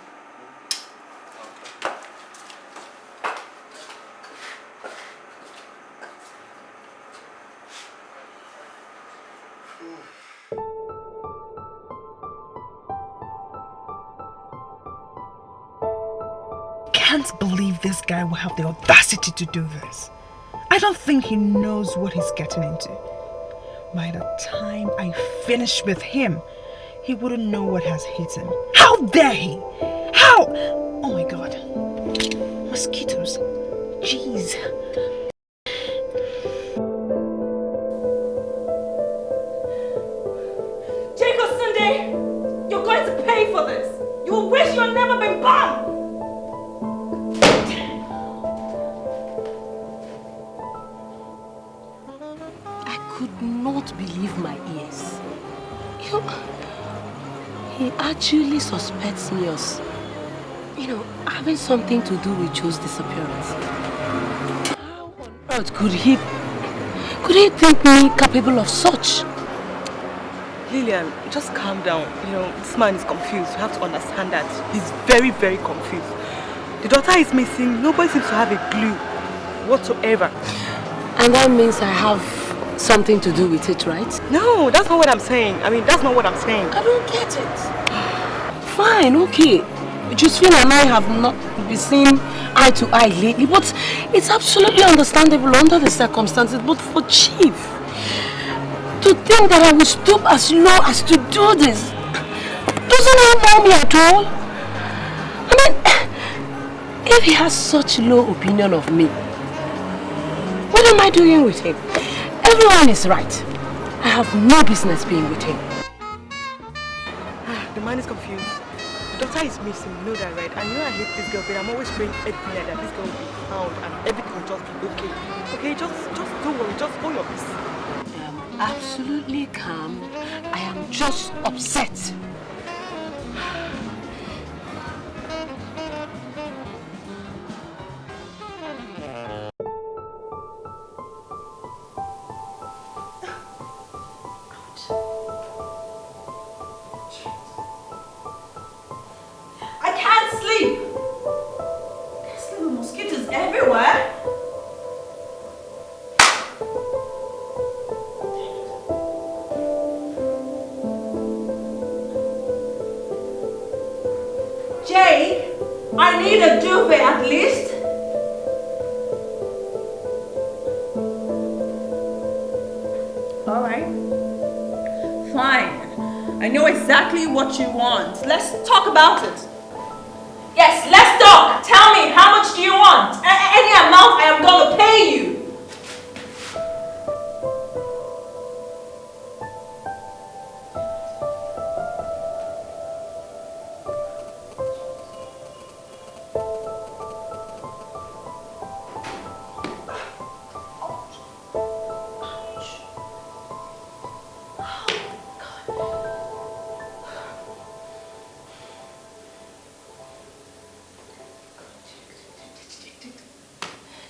Can't believe this guy will have the audacity to do this. I don't think he knows what he's getting into. By the time I finish with him, he wouldn't know what has hit him. How dare he? How? Oh my God. Mosquitoes. Jeez. Jacob Sunday, you're going to pay for this. You will wish you had never been born. Could not believe my ears. He actually suspects me of, having something to do with Joe's disappearance. How on earth could he think me capable of such? Lillian, just calm down. This man is confused. You have to understand that. He's very, very confused. The daughter is missing. Nobody seems to have a clue whatsoever. And that means I have something to do with it, right? No, that's not what I'm saying. That's not what I'm saying. I don't get it. Fine, okay. Josephine and I have not been seen eye to eye lately, but it's absolutely understandable under the circumstances. But for Chief, to think that I will stoop as low as to do this, doesn't he know me at all? If he has such low opinion of me, what am I doing with him? Everyone is right. I have no business being with him. The man is confused. The daughter is missing, you know that, right? And I hate this girl, but I'm always praying every night that this girl will be found and everything will just be okay. Okay, just don't worry, just hold your peace. I am absolutely calm. I am just upset. I need a duvet at least. All right. Fine. I know exactly what you want. Let's talk about it. Yes, let's talk. Tell me, how much do you want? Any amount, I am going to pay you.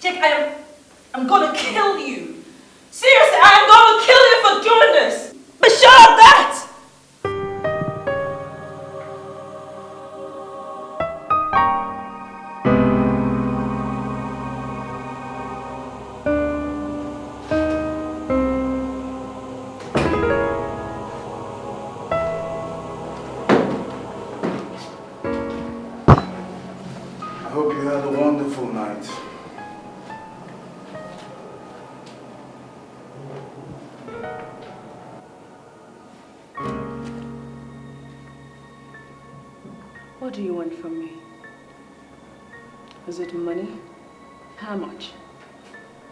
Jake, I'm gonna kill you. Seriously, I'm gonna kill you for doing this. But shut up that! I hope you had a wonderful night. What do you want from me? Is it money? How much?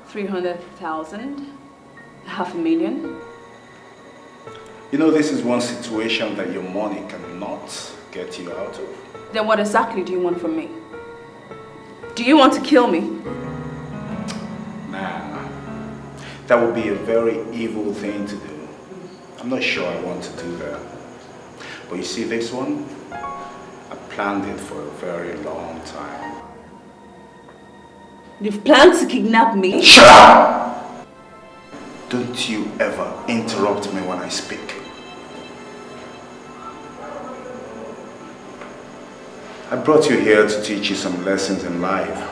300,000? $500,000? You know, this is one situation that your money cannot get you out of. Then what exactly do you want from me? Do you want to kill me? Nah, that would be a very evil thing to do. I'm not sure I want to do that. But you see this one? I planned it for a very long time. You've planned to kidnap me? Shut up! Don't you ever interrupt me when I speak. I brought you here to teach you some lessons in life.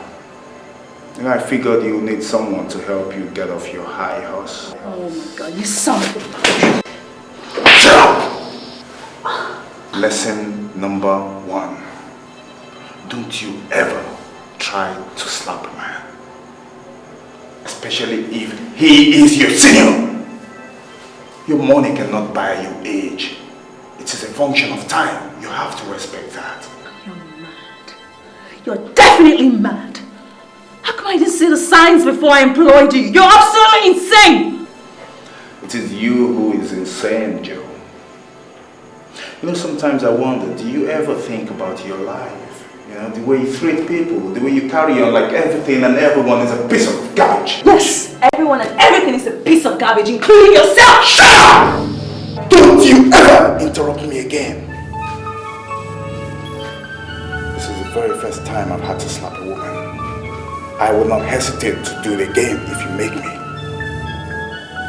And I figured you need someone to help you get off your high horse. Oh my God, you son of a... Shut up! Lesson number 1. Don't you ever try to slap a man. Especially if he is your senior. Your money cannot buy you age. It is a function of time. You have to respect that. You're mad. You're definitely mad. How come I didn't see the signs before I employed you? You're absolutely insane! It is you who is insane, Joe. You know, sometimes I wonder, do you ever think about your life? You know, the way you treat people, the way you carry on like everything and everyone is a piece of garbage. Yes, everyone and everything is a piece of garbage, including yourself! Shut up! Don't you ever interrupt me again. This is the very first time I've had to slap a woman. I will not hesitate to do it again if you make me.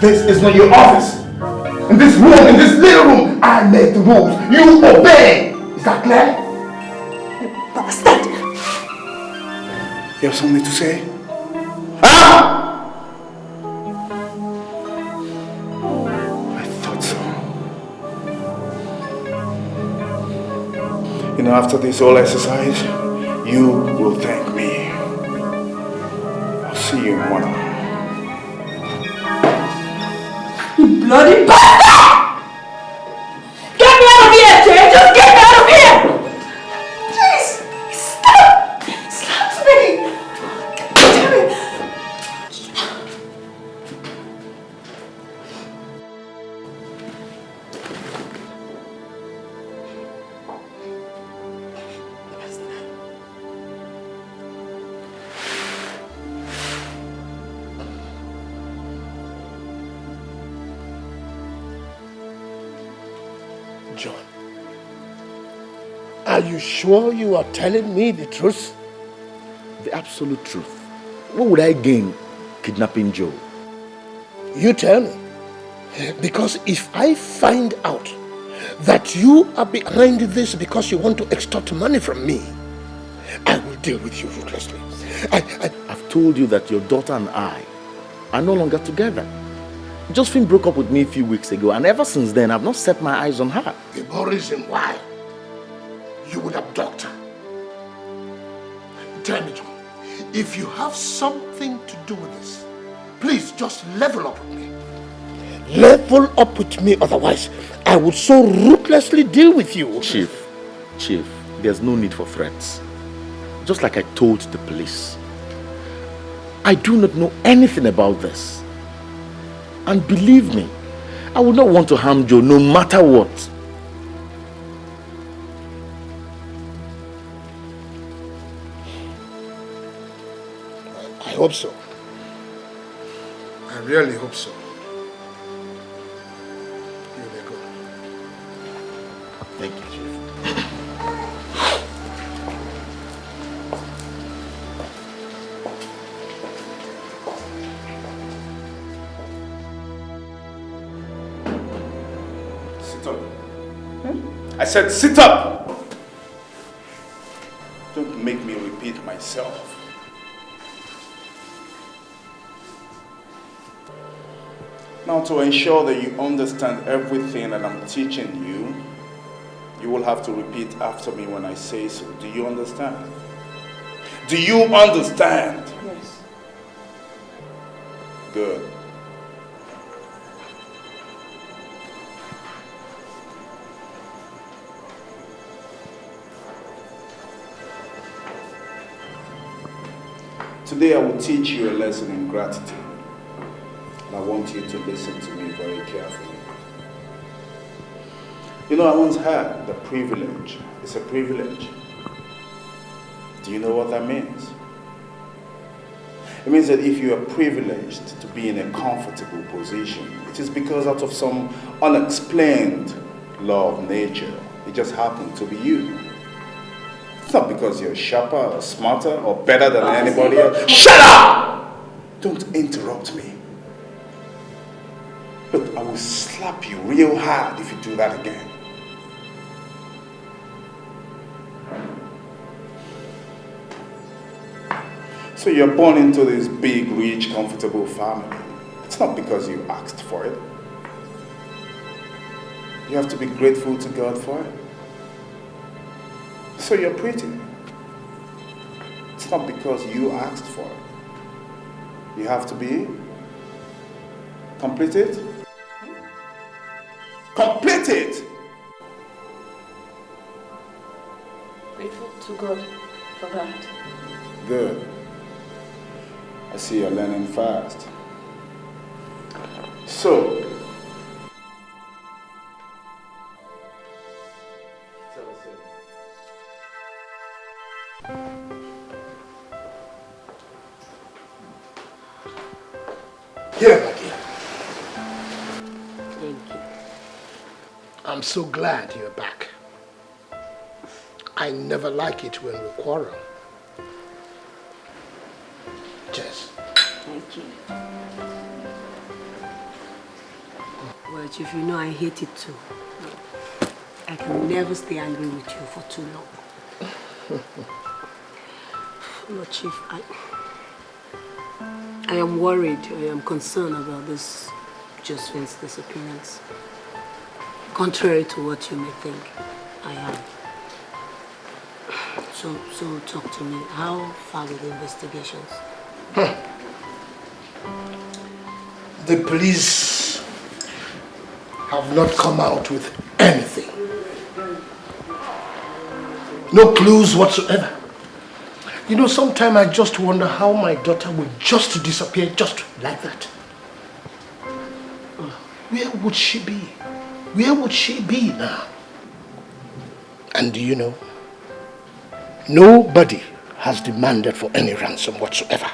This is not your office. In this room, in this little room, I make the rules. You obey. Is that clear? Bastard! You have something to say? Ah! I thought so. You know, after this whole exercise, you will thank me. I'll see you in 1 hour. You bloody bastard! Get me out of here, Jay! Just get me out of here! Jeez! Stop! Stop me! Damn it! John, are you sure you are telling me the truth? The absolute truth. What would I gain kidnapping Joe? You tell me. Because if I find out that you are behind this because you want to extort money from me, I will deal with you ruthlessly. I've told you that your daughter and I are no longer together. Josephine broke up with me a few weeks ago, and ever since then, I've not set my eyes on her. The more reason why you would abduct her. Tell me, John, if you have something to do with this, please just level up with me. Level up with me, otherwise I would so ruthlessly deal with you. Chief, there's no need for threats. Just like I told the police. I do not know anything about this. And believe me, I would not want to harm Joe no matter what. I hope so. I really hope so. You may go. Thank you, Chief. Sit up. I said sit up! Don't make me repeat myself. Now, to ensure that you understand everything that I'm teaching you, you will have to repeat after me when I say so. Do you understand? Do you understand? Yes. Good. Today I will teach you a lesson in gratitude. And I want you to listen to me very carefully. You know, I once had the privilege. It's a privilege. Do you know what that means? It means that if you are privileged to be in a comfortable position, it is because out of some unexplained law of nature, it just happened to be you. It's not because you're sharper or smarter or better than anybody else. Shut up! Don't interrupt me. Look, I will slap you real hard if you do that again. So you're born into this big, rich, comfortable family. It's not because you asked for it. You have to be grateful to God for it. So you're pretty. It's not because you asked for it. You have to be completed. Completed! Grateful to God for that. Good. I see you're learning fast. So, Here, Okija. Thank you. I'm so glad you're back. I never like it when we quarrel. Jess. Thank you. Well, Chief, you know I hate it too. I can never stay angry with you for too long. No, Chief, I am worried, I am concerned about this Josephine's disappearance. Contrary to what you may think, I am. So talk to me. How far with the investigations? The police have not come out with anything. No clues whatsoever. You know, sometimes I just wonder how my daughter would just disappear just like that. Where would she be? Where would she be now? And do you know, nobody has demanded for any ransom whatsoever.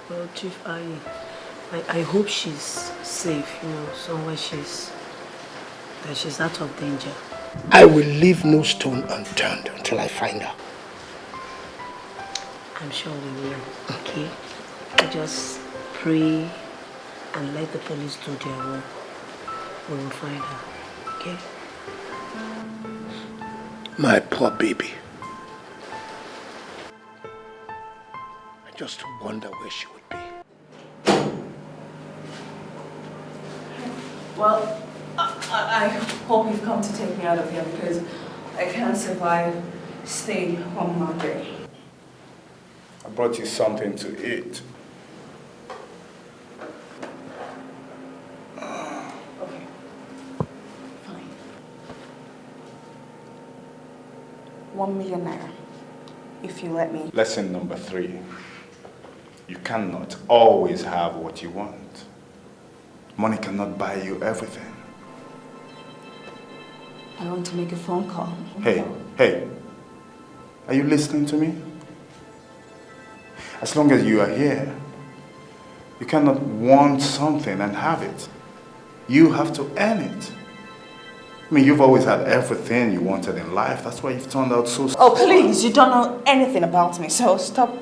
Well, Chief, I hope she's safe, you know, somewhere that she's out of danger. I will leave no stone unturned until I find her. I'm sure we will, okay? We just pray and let the police do their work. We will find her, okay? My poor baby. I just wonder where she would be. Well, I hope you've come to take me out of here because I can't survive staying home all day. I brought you something to eat. Okay. Fine. 1 million naira, if you let me. Lesson number 3. You cannot always have what you want. Money cannot buy you everything. I want to make a phone call. Hey, are you listening to me? As long as you are here, you cannot want something and have it. You have to earn it. I mean, you've always had everything you wanted in life. That's why you've turned out so... Oh, please, you don't know anything about me, so stop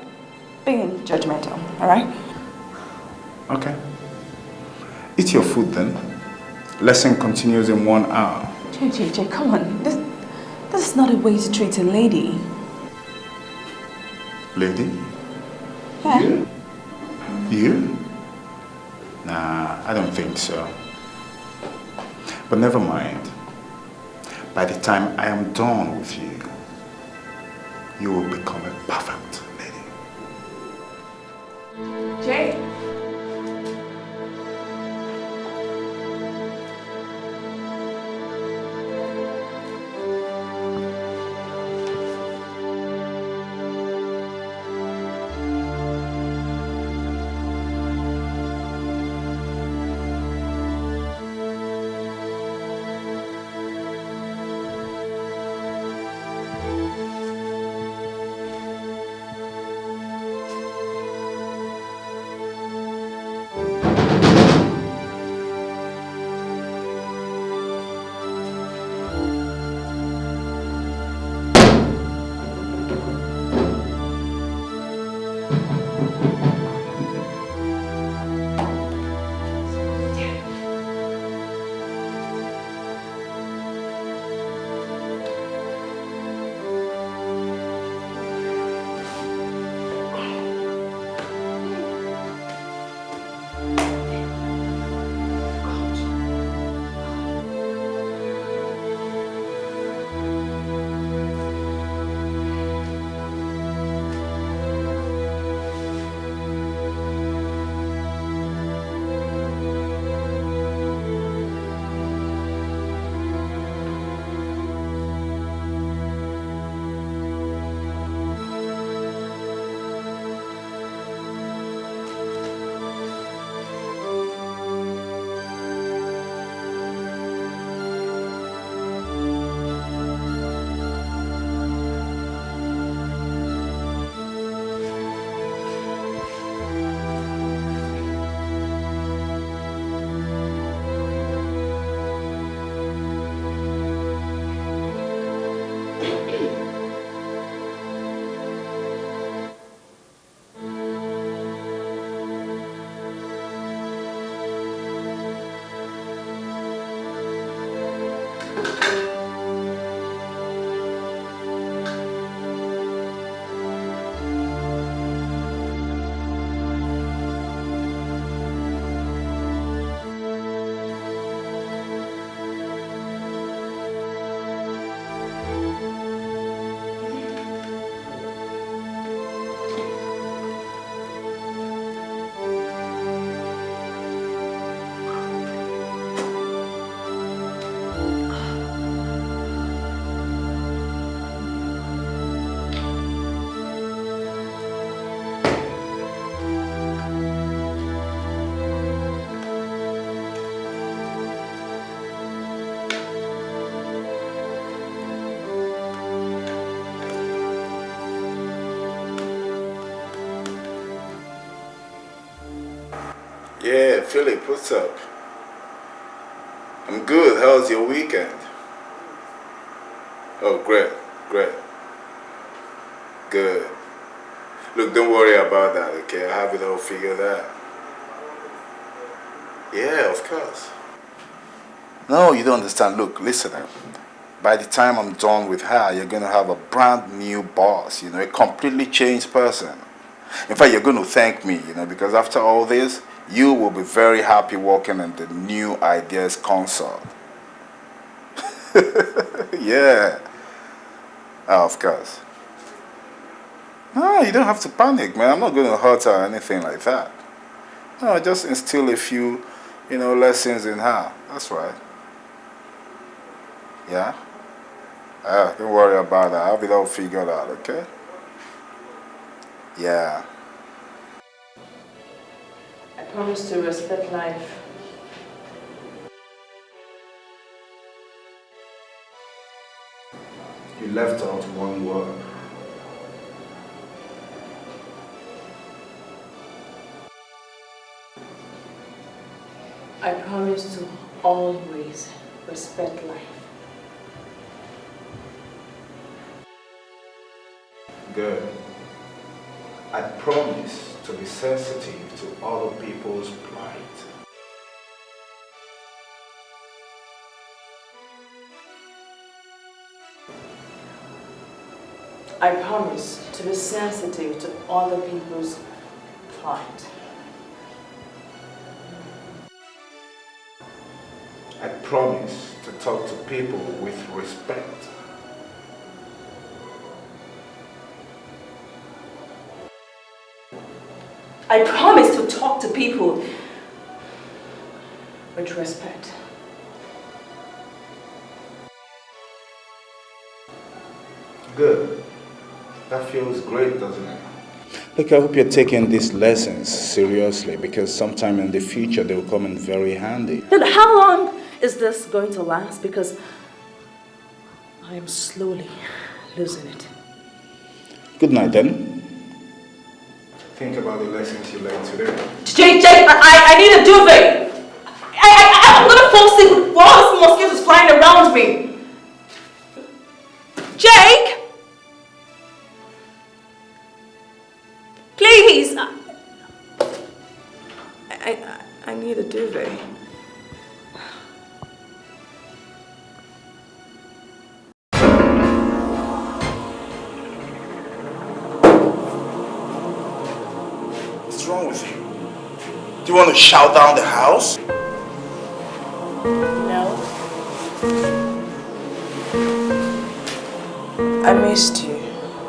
being judgmental, all right? Okay. Eat your food then. Lesson continues in 1 hour. JJ, come on. This is not a way to treat a lady. Lady? Yeah. You? Nah, I don't think so. But never mind. By the time I am done with you, you will become a perfect lady. Jay. Yeah, Philip, what's up? I'm good. How's your weekend? Oh, great, great. Good. Look, don't worry about that, okay? I have it all figured out. Yeah, of course. No, you don't understand. Look, listen. By the time I'm done with her, you're going to have a brand new boss, you know, a completely changed person. In fact, you're going to thank me, you know, because after all this, you will be very happy working in the New Ideas Consult. Yeah. Oh, of course. No, you don't have to panic, man. I'm not going to hurt her or anything like that. No, just instill a few, you know, lessons in her. That's right. Yeah? Don't worry about that. I'll have it all figured out, okay? Yeah. I promise to respect life. You left out one word. I promise to always respect life. Good. I promise to be sensitive to other people's plight. I promise to be sensitive to other people's plight. I promise to talk to people with respect. I promise to talk to people with respect. Good. That feels great, doesn't it? Look, I hope you're taking these lessons seriously because sometime in the future they will come in very handy. And how long is this going to last? Because I am slowly losing it. Good night then. Think about the lessons you learned today. Jake, I need a duvet. I'm gonna fall sick with all these mosquitoes flying around me. Jake! Please! I need a duvet. What's wrong with you? Do you want to shout down the house? No. I missed you,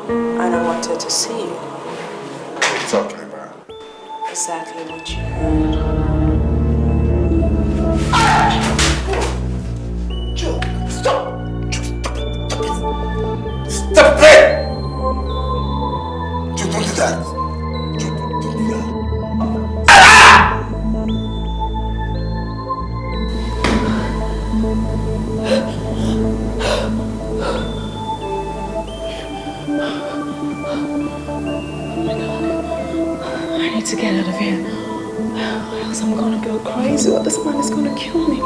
and I wanted to see you. What are you talking about? Exactly what you heard. Joe, stop! Stop it! Joe, don't do that. Joe, don't do that. I need to get out of here, or else I'm gonna go crazy, or this man is gonna kill me.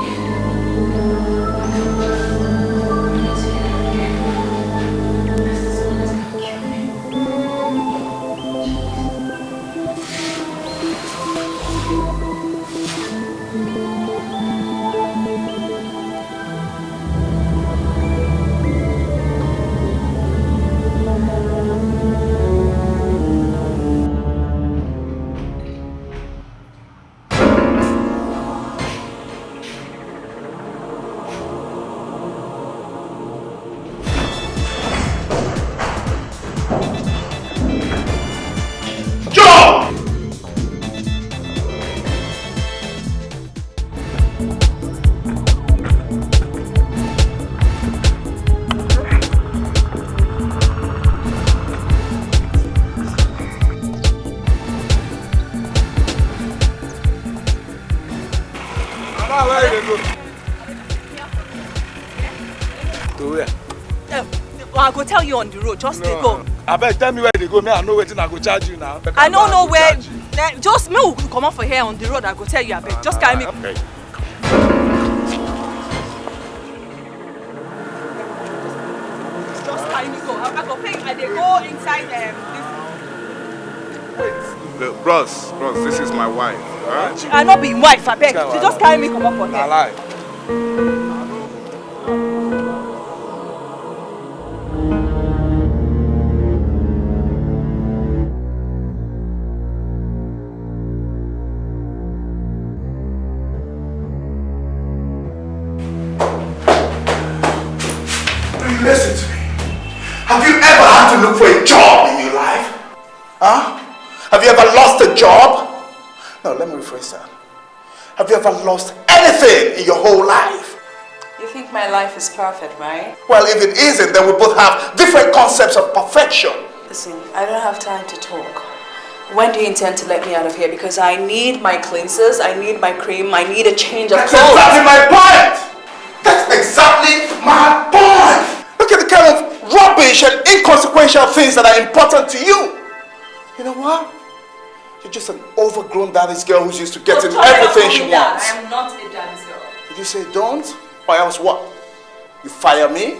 I go tell you on the road, just to go. I bet tell me where they go, me I know waiting, I go charge you now. I don't know where, just me will come up for here on the road, I go tell you, I bet. Just carry me. Okay. Just carry me go. I go pay, and they go inside this. Wait. Look, bros, this is my wife. Right? I not be wife, I beg. You just carry me come up for here. I lie. Listen to me. Have you ever had to look for a job in your life? Huh? Have you ever lost a job? No, let me rephrase that. Have you ever lost anything in your whole life? You think my life is perfect, right? Well, if it isn't, then we both have different concepts of perfection. Listen, I don't have time to talk. When do you intend to let me out of here? Because I need my cleansers, I need my cream, I need a change of clothes. That's exactly my point! That's exactly my point! Look at the kind of rubbish and inconsequential things that are important to you. You know what? You're just an overgrown daddy's girl who's used to getting everything she wants. I am not a daddy's girl. Did you say don't? Or else what? You fire me?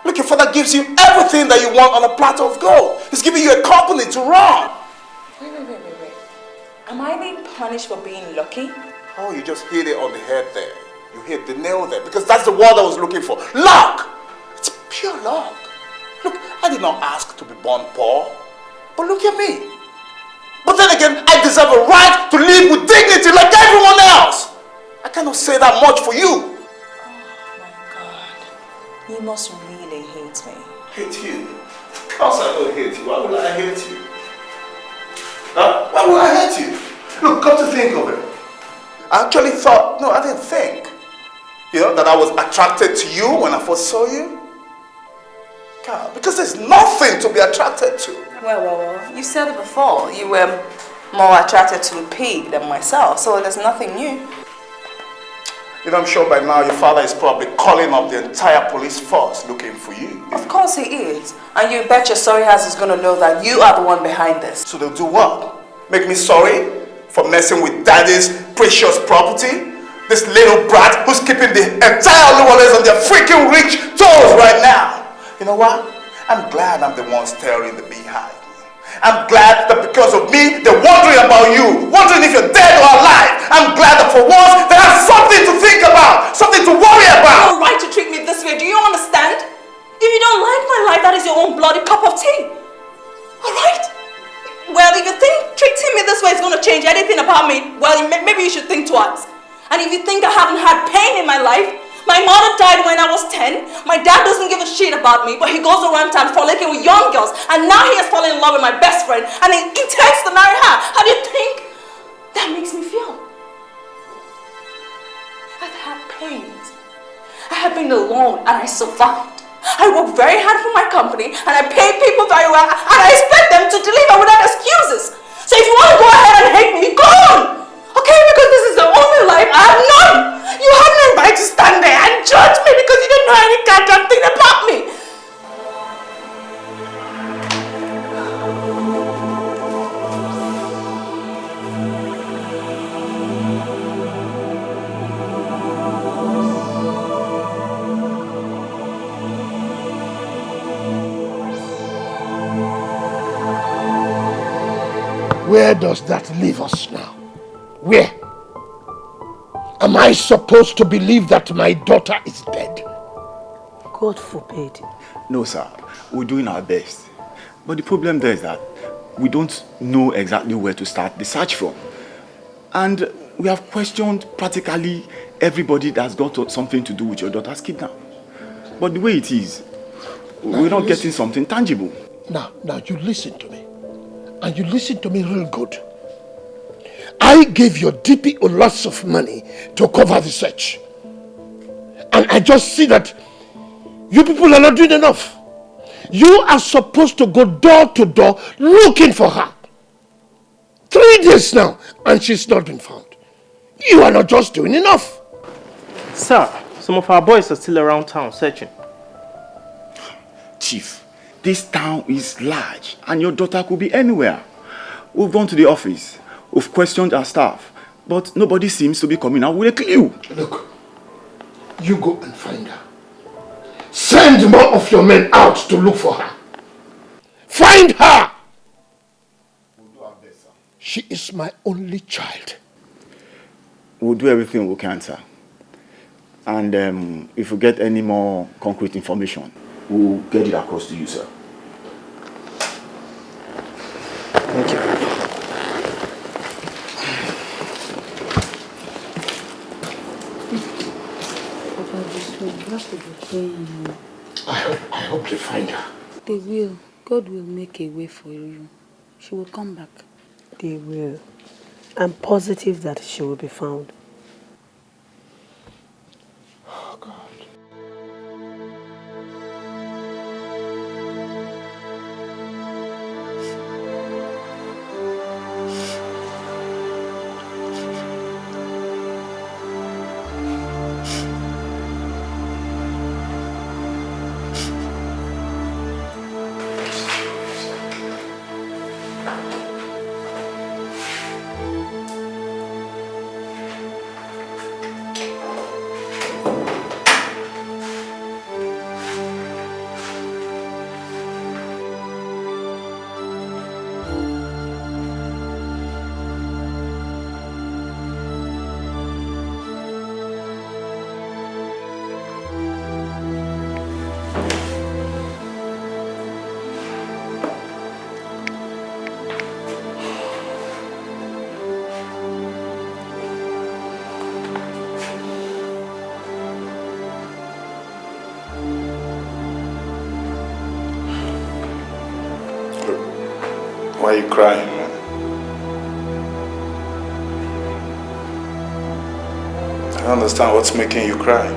Look, your father gives you everything that you want on a platter of gold. He's giving you a company to run. Wait. Am I being punished for being lucky? Oh, you just hit it on the head there. You hit the nail there because that's the word I was looking for. Luck! It's pure luck. Look, I did not ask to be born poor. But look at me. But then again, I deserve a right to live with dignity like everyone else. I cannot say that much for you. You must really hate me. Hate you? Of course I don't hate you. Why would I hate you? Huh? Why would I hate you? Look, come to think of it. I actually thought, no, I didn't think. You know, that I was attracted to you when I first saw you. God, because there's nothing to be attracted to. Well, you said it before. You were more attracted to a pig than myself, so there's nothing new. You know, I'm sure by now your father is probably calling up the entire police force looking for you. Of course he is. And you bet your sorry ass is going to know that you are the one behind this. So they'll do what? Make me sorry for messing with daddy's precious property? This little brat who's keeping the entire Nollywood on their freaking rich toes right now. You know what? I'm glad I'm the one stirring the beehive. I'm glad that because of me, they're wondering about you, wondering if you're dead or alive. I'm glad that for once, they have something to think about, something to worry about. You have no right to treat me this way, do you understand? If you don't like my life, that is your own bloody cup of tea. Alright? Well, if you think treating me this way is going to change anything about me, well, maybe you should think twice. And if you think I haven't had pain in my life, my mother died when I was 10. My dad doesn't give a shit about me, but he goes around town frolicking with young girls. And now he has fallen in love with my best friend, and he intends to marry her. How do you think that makes me feel? I've had pains. I have been alone, and I survived. I work very hard for my company, and I pay people very well, and I expect them to deliver without excuses. So if you want to go ahead and hate me, go on! Okay, because this is the only life I have known. You have no right to stand there and judge me because you don't know any goddamn thing about me. Where does that leave us now? Where? Am I supposed to believe that my daughter is dead? God forbid. No, sir. We're doing our best. But the problem there is that we don't know exactly where to start the search from. And we have questioned practically everybody that's got something to do with your daughter's kidnap. But the way it is, we're not getting something tangible. Now, you listen to me. And you listen to me real good. I gave your DPO lots of money to cover the search. And I just see that you people are not doing enough. You are supposed to go door to door looking for her. 3 days now, and she's not been found. You are not just doing enough. Sir, some of our boys are still around town searching. Chief, this town is large and your daughter could be anywhere. We've gone to the office. We've questioned our staff, but nobody seems to be coming out with a clue. Look, you go and find her. Send more of your men out to look for her. Find her! We'll do our best, sir. She is my only child. We'll do everything we can, sir. And if we get any more concrete information, we'll get it across to you, sir. Thank you. I hope they find her. They will. God will make a way for you. She will come back. They will. I'm positive that she will be found. Oh, God. Why are you crying, man? I don't understand what's making you cry.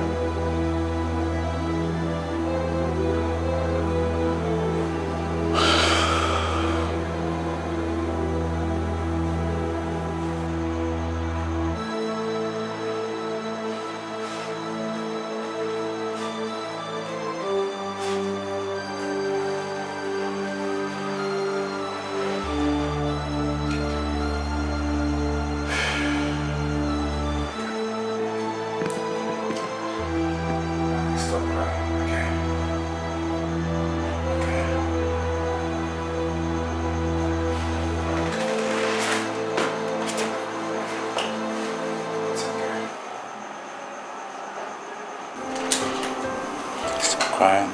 Crying.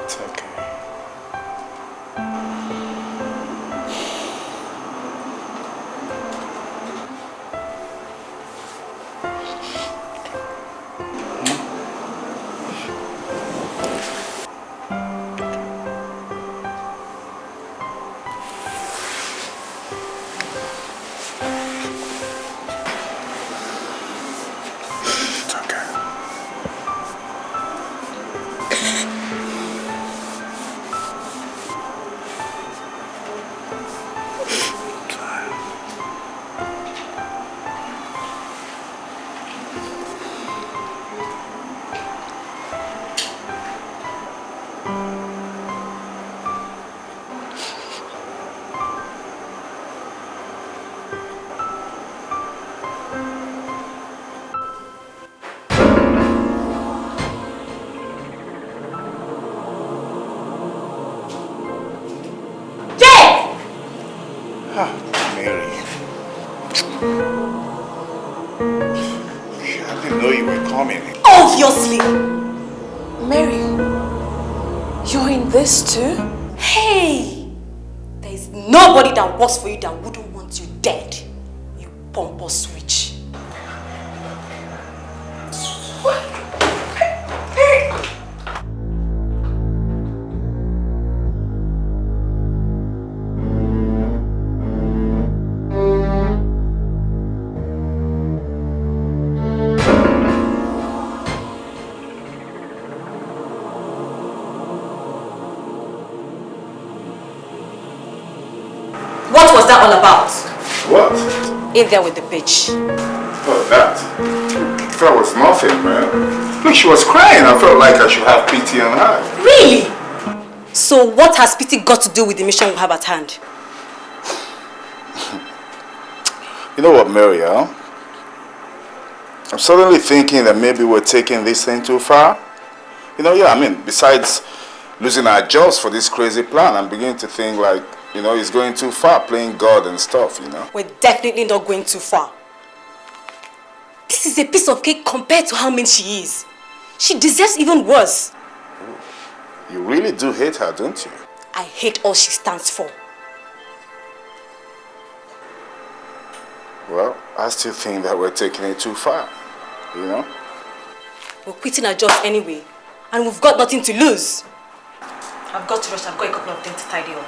It's okay. Mary. I didn't know you were coming. Obviously! Mary, you're in this too? Hey! There is nobody that works for you that wouldn't want you dead. You pompous witch. What was that all about? What? In there with the bitch. Oh, that? That was nothing, man. Look, she was crying. I felt like I should have pity on her. Really? So what has pity got to do with the mission we have at hand? You know what, Mary, huh? I'm suddenly thinking that maybe we're taking this thing too far. You know, yeah, I mean, besides losing our jobs for this crazy plan, I'm beginning to think like, you know, it's going too far, playing God and stuff, you know. We're definitely not going too far. This is a piece of cake compared to how mean she is. She deserves even worse. You really do hate her, don't you? I hate all she stands for. Well, I still think that we're taking it too far, you know? We're quitting our jobs anyway, and we've got nothing to lose. I've got to rush. I've got a couple of things to tidy up.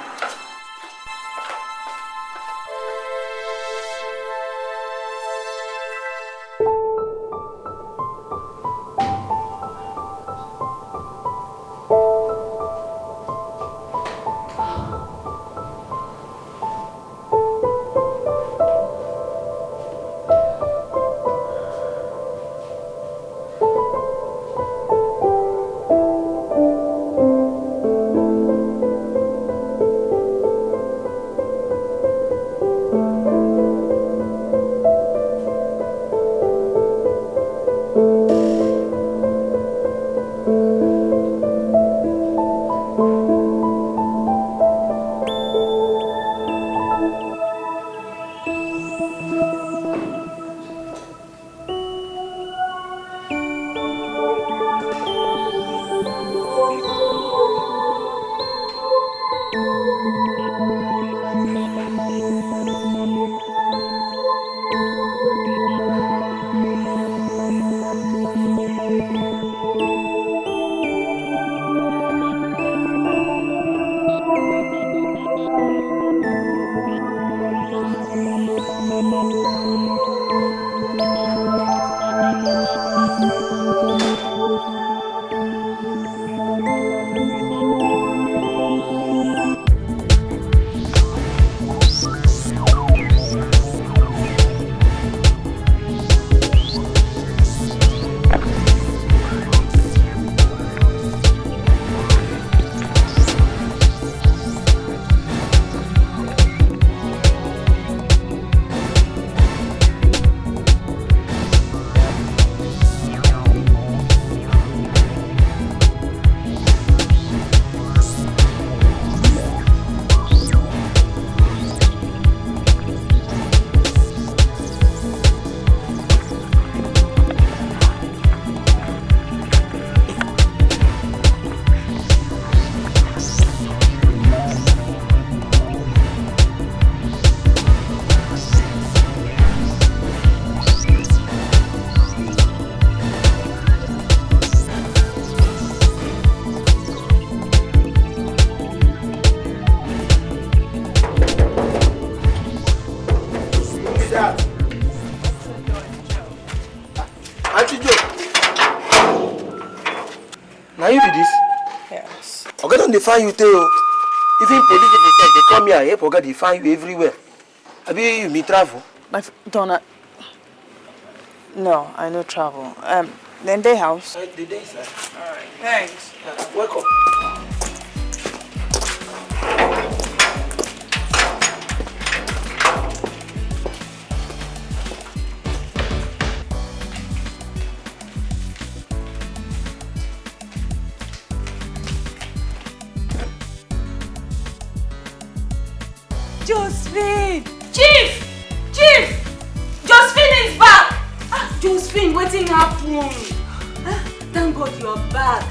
Auntie Joe. Now you be this? Yes. Okay, don't define you too. Even police people they come here, forget they find you everywhere. Abi you me travel? Donna. No, I no travel. Then day house. The day, sir. Alright, thanks. Welcome. Josephine! Chief! Chief! Josephine is back! Josephine, waiting happened. Thank God you're back.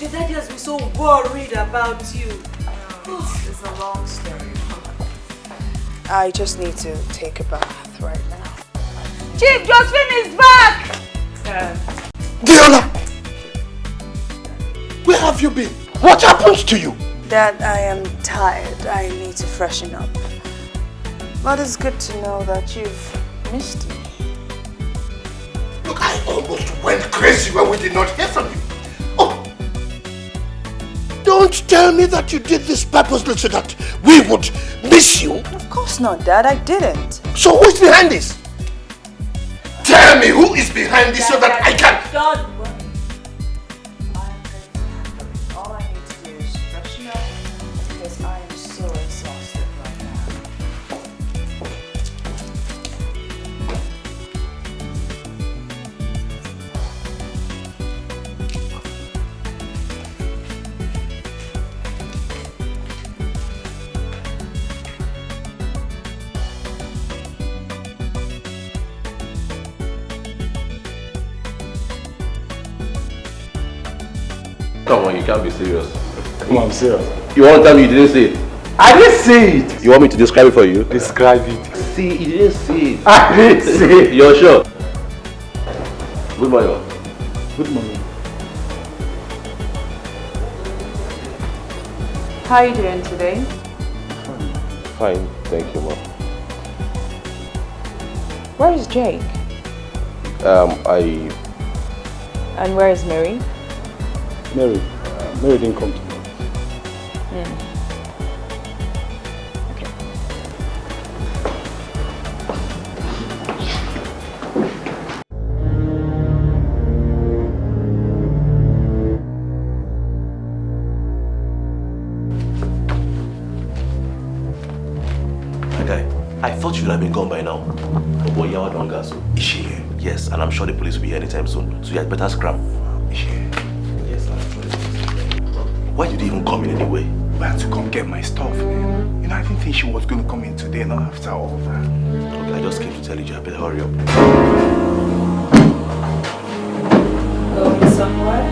The daddy has been so worried about you. It's a long story. I just need to take a bath right now. Chief, Josephine is back! Diana! Where have you been? What happened to you? Dad, I am tired. I need to freshen up. But it's good to know that you've missed me. Look, I almost went crazy when we did not hear from you. Oh! Don't tell me that you did this purposely so that we would miss you. Of course not, Dad. I didn't. So who is behind this? Tell me who is behind this so that I can... Don't worry. All I need to do is freshen up because I am so exhausted right now. Come on, you can't be serious. Come on, I'm serious. You want to tell me you didn't see it? I didn't see it. You want me to describe it for you? Describe it. See, you didn't see it. I didn't see it. You're sure? Good morning. Good morning. How are you doing today? Fine, thank you, Mom. Where is Jake? And where is Mary? Mary didn't come to me. I thought you would have been gone by now. But Yawa Dongasu. Is she here? Yes, and I'm sure the police will be here anytime soon. So you had better scram. Is she here? Yes, I'm sure. Why did you even come in anyway? I had to come get my stuff, man. You know, I didn't think she was going to come in today, not after all that. Okay, I just came to tell you, I better hurry up. Going somewhere?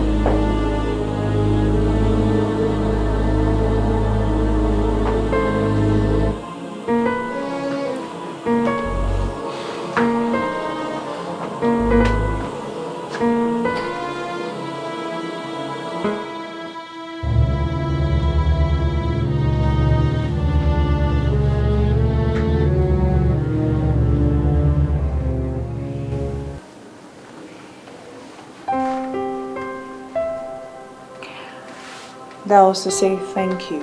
That was to say thank you.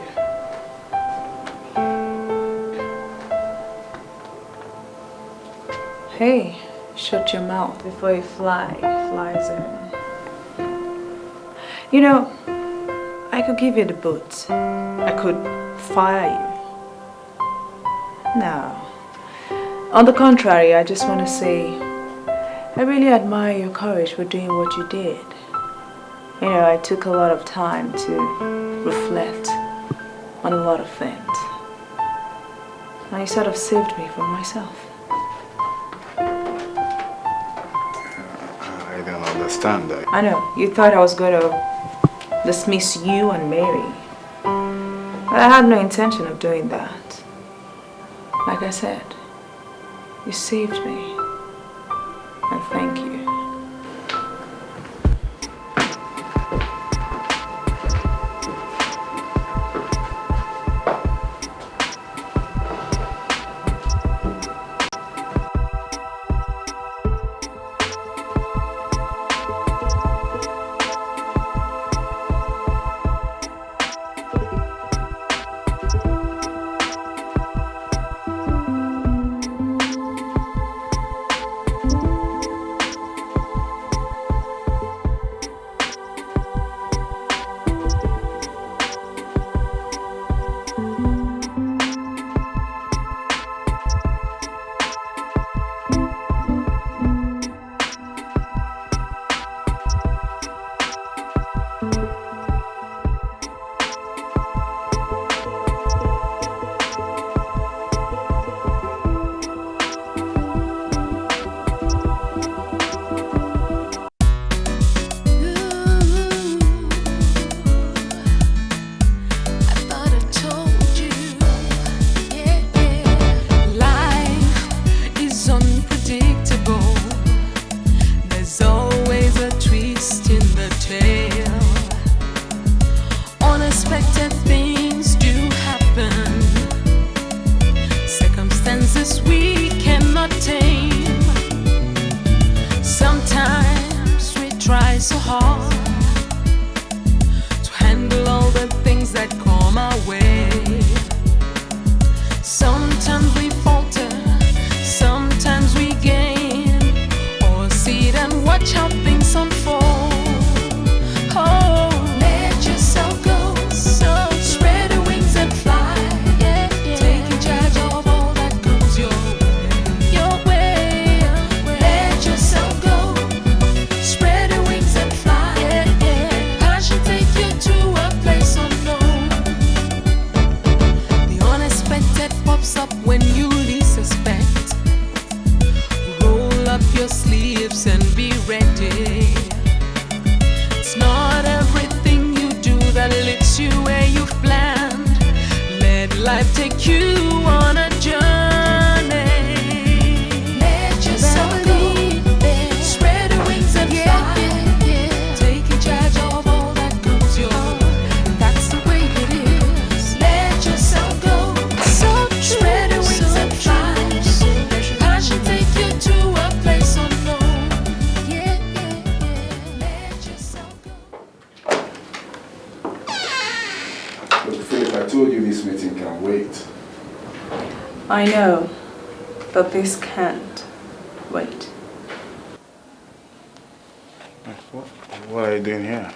Hey, shut your mouth before you flies in. You know, I could give you the boot. I could fire you. No. On the contrary, I just want to say I really admire your courage for doing what you did. You know, I took a lot of time to reflect on a lot of things. And you sort of saved me from myself. I don't understand that. I know, you thought I was going to dismiss you and Mary. But I had no intention of doing that. Like I said, you saved me. And thank you. try so hard to handle all the things that come our way. Sometimes we falter, sometimes we gain, or sit and watch how things unfold. Oh, let yourself go, so spread your wings and fly. Taking charge of all that comes your way. Let yourself go, spread your wings and fly. Passion take you to a place unknown. The unexpected pops up when you least suspect. Roll up your sleeves and be ready. It's not everything you do that leads you where you've planned. Let life take you on a journey. Let yourself go, spread your wings and fly. Taking charge of all that comes your way. That's the way it is. Let yourself go, so spread your wings and fly. Passion take you to a place unknown. Let yourself go. Look, Philip, I told you this meeting can wait. I know, but this can't wait. What are you doing here?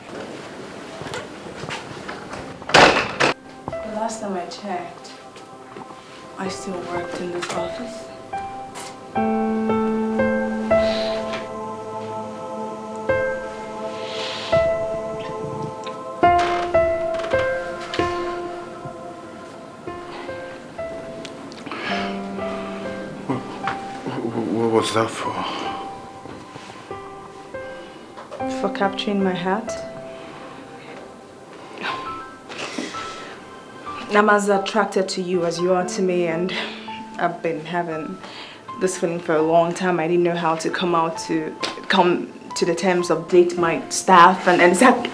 The last time I checked, I still worked in this office. What was that for? For capturing my hat. I'm as attracted to you as you are to me, and I've been having this feeling for a long time. I didn't know how to come to the terms of date my staff and exactly.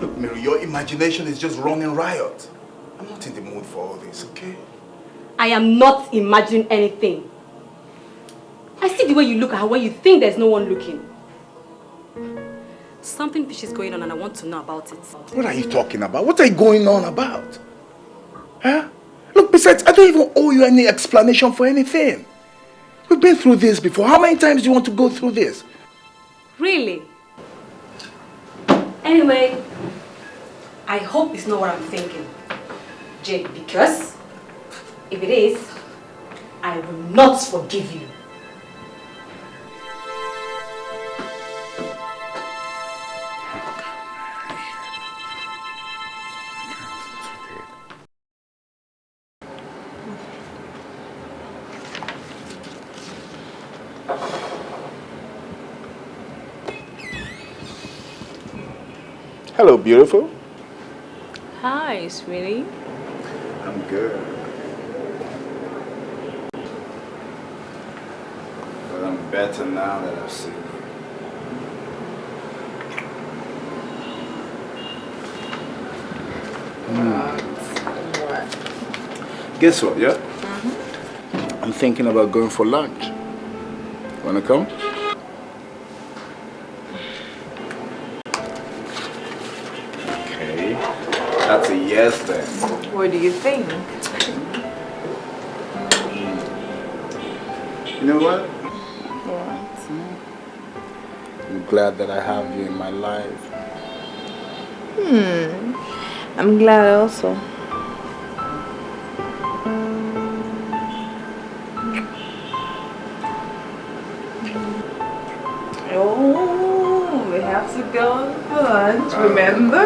Look, Mary, your imagination is just running riot. I'm not in the mood for all this, okay? I am not imagining anything. I see the way you look at her when you think there's no one looking. Something fishy is going on and I want to know about it. What are you talking about? What are you going on about? Huh? Look, besides, I don't even owe you any explanation for anything. We've been through this before. How many times do you want to go through this? Really? Anyway, I hope it's not what I'm thinking, Jake, because if it is, I will not forgive you. Hello, beautiful. Hi, sweetie. I'm good. But I'm better now that I've seen you. Guess what, yeah? I'm thinking about going for lunch. Wanna come? Okay, that's a yes then. What do you think? You know what? What? I'm glad that I have you in my life. I'm glad also. Oh, we have to go for lunch, remember?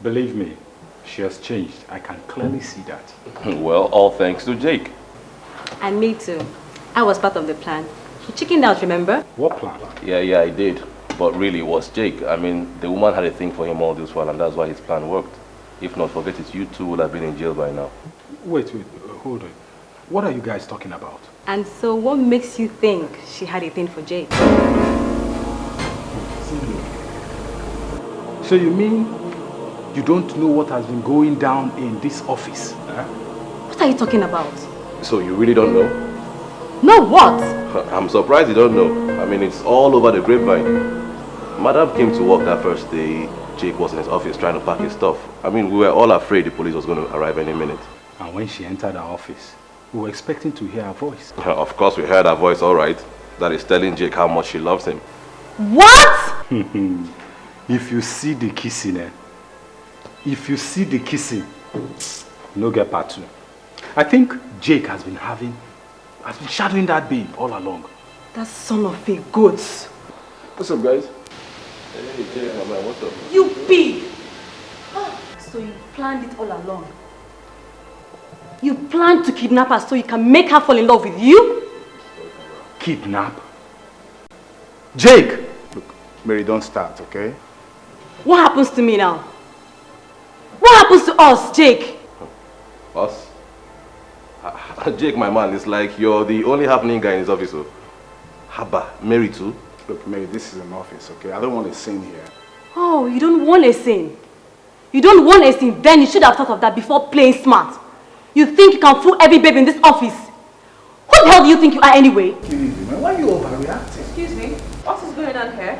Believe me, she has changed. I can clearly see that. Well, all thanks to Jake. And me too. I was part of the plan. He chickened out, remember? What plan? Yeah, I did. But really, it was Jake. I mean, the woman had a thing for him all this while, and that's why his plan worked. If not, forget it, you two would have been in jail by now. Wait, hold on. What are you guys talking about? And so what makes you think she had a thing for Jake? So you mean you don't know what has been going down in this office? Huh? What are you talking about? So you really don't know? No what? I'm surprised you don't know. I mean, it's all over the grapevine. Madam came to work that first day. Jake was in his office trying to pack his stuff. I mean, we were all afraid the police was going to arrive any minute. And when she entered our office, we were expecting to hear her voice. Of course, we heard her voice, all right. That is telling Jake how much she loves him. What? If you see the kissing, no get part two. I think Jake has been shadowing that babe all along. That son of a goat. What's up, guys? Hey, Jake, my man, what's up? You pig! So you planned it all along? You planned to kidnap her so you can make her fall in love with you? Kidnap? Jake! Look, Mary, don't start, okay? What happens to me now? What happens to us, Jake? Us? Jake, my man, it's like you're the only happening guy in his office. So. Haba, Mary too? Look, Mary, this is an office, okay? I don't want a scene here. Oh, you don't want a scene? You don't want a scene? Then you should have thought of that before playing smart. You think you can fool every babe in this office? Who the hell do you think you are anyway? Why are you overreacting? Excuse me, what is going on here?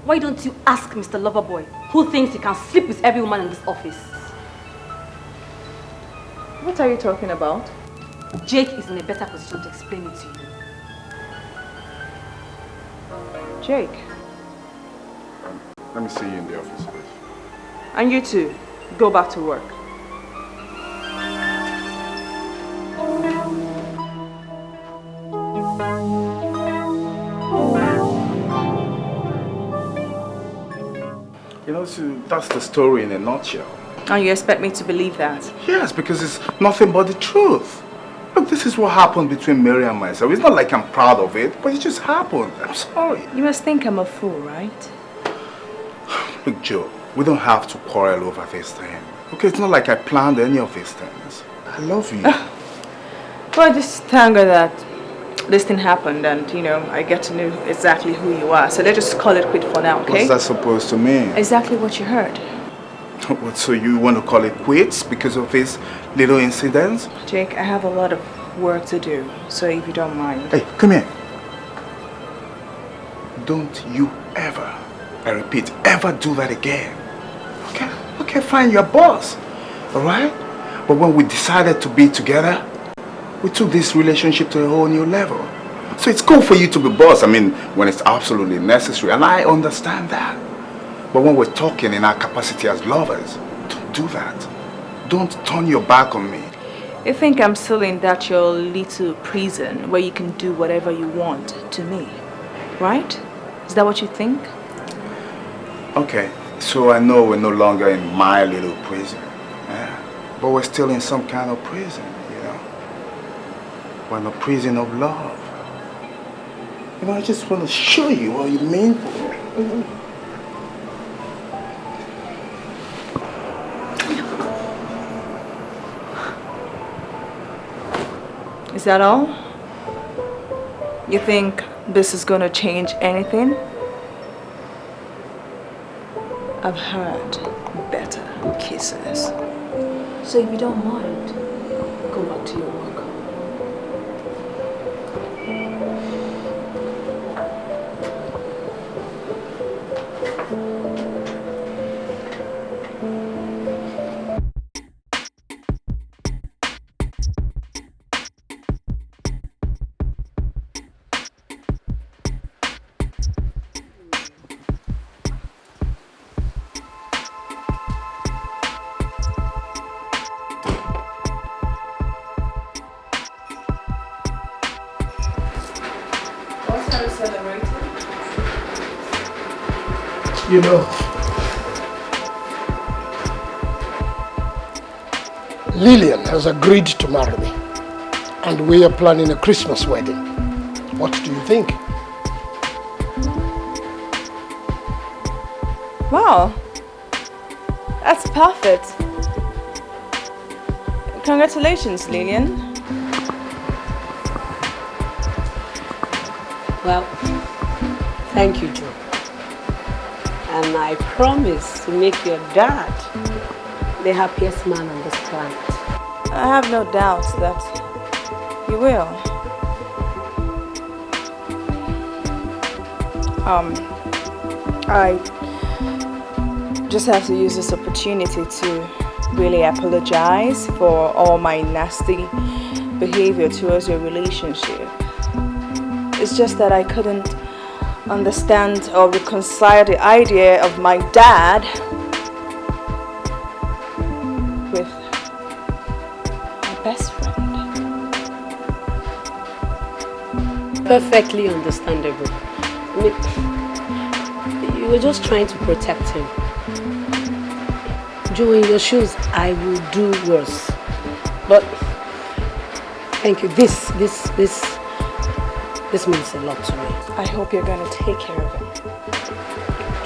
Why don't you ask Mr. Loverboy, who thinks he can sleep with every woman in this office? What are you talking about? Jake is in a better position to explain it to you. Jake. Let me see you in the office, please. And you too, go back to work. You know, so that's the story in a nutshell. And you expect me to believe that? Yes, because it's nothing but the truth. Look, this is what happened between Mary and myself. It's not like I'm proud of it, but it just happened. I'm sorry. You must think I'm a fool, right? Look, Joe, we don't have to quarrel over this thing. Okay, it's not like I planned any of these things. I love you. Well, just thank God that this thing happened and, you know, I get to know exactly who you are. So let's just call it quit for now, okay? What's that supposed to mean? Exactly what you heard. What, so you want to call it quits because of this little incident? Jake, I have a lot of work to do, so if you don't mind. Hey, come here. Don't you ever, I repeat, ever do that again. Okay? Okay, fine, you're boss. Alright? But when we decided to be together, we took this relationship to a whole new level. So it's cool for you to be boss, I mean, when it's absolutely necessary, and I understand that. But when we're talking in our capacity as lovers, don't do that. Don't turn your back on me. You think I'm still in that your little prison where you can do whatever you want to me, right? Is that what you think? Okay, so I know we're no longer in my little prison. Yeah? But we're still in some kind of prison, you know? We're in a prison of love. You know, I just want to show you what you mean. Is that all? You think this is gonna change anything? I've heard better kisses. So if you don't mind, go back to your work. You know, Lillian has agreed to marry me. And we are planning a Christmas wedding. What do you think? Wow. That's perfect. Congratulations, Lillian. Well, thank you, Joe. And I promise to make your dad the happiest man on this planet. I have no doubts that you will. I just have to use this opportunity to really apologize for all my nasty behavior towards your relationship. It's just that I couldn't understand or reconcile the idea of my dad with my best friend. Perfectly understandable. I mean, you were just trying to protect him. Joe, in your shoes, I will do worse. But thank you. This means a lot to me. I hope you're going to take care of it.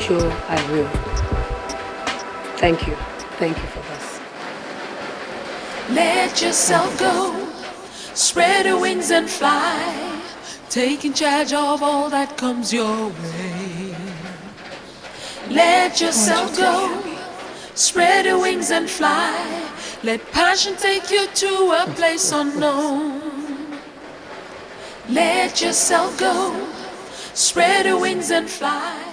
Sure, I will. Thank you. Thank you for this. Let yourself go, spread your wings and fly, taking charge of all that comes your way. Let yourself go, spread your wings and fly, let passion take you to a place unknown. Let yourself go, spread your wings and fly.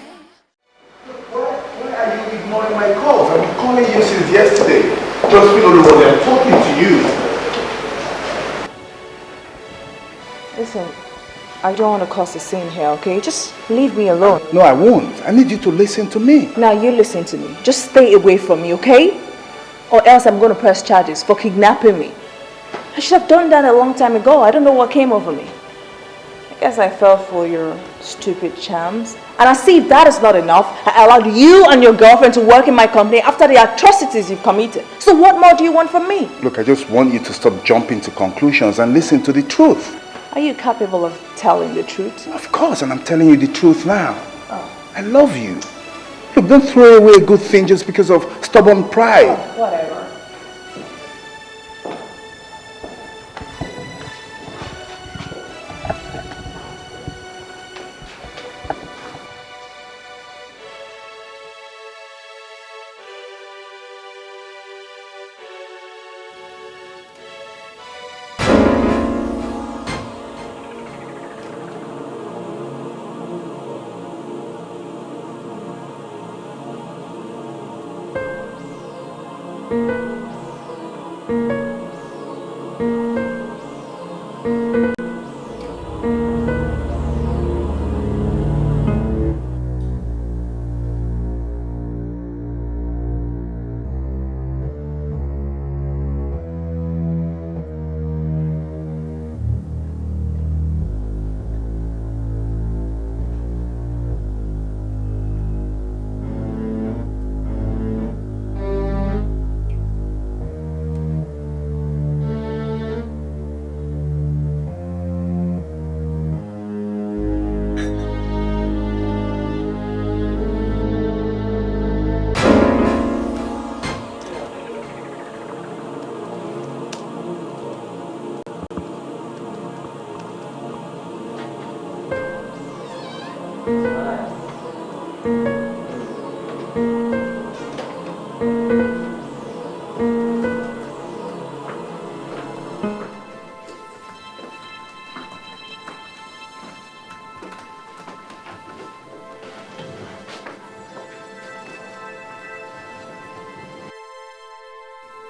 Why are you ignoring my calls? I've been calling you since yesterday. Just feel only what I'm talking to you. Listen, I don't want to cause a scene here, okay? Just leave me alone. No, I won't. I need you to listen to me. Now you listen to me. Just stay away from me, okay? Or else I'm going to press charges for kidnapping me. I should have done that a long time ago. I don't know what came over me. I guess I fell for your stupid charms. And I see if that is not enough, I allowed you and your girlfriend to work in my company after the atrocities you've committed. So what more do you want from me? Look, I just want you to stop jumping to conclusions and listen to the truth. Are you capable of telling the truth? Of course, and I'm telling you the truth now. Oh. I love you. Look, don't throw away a good thing just because of stubborn pride. Oh, whatever.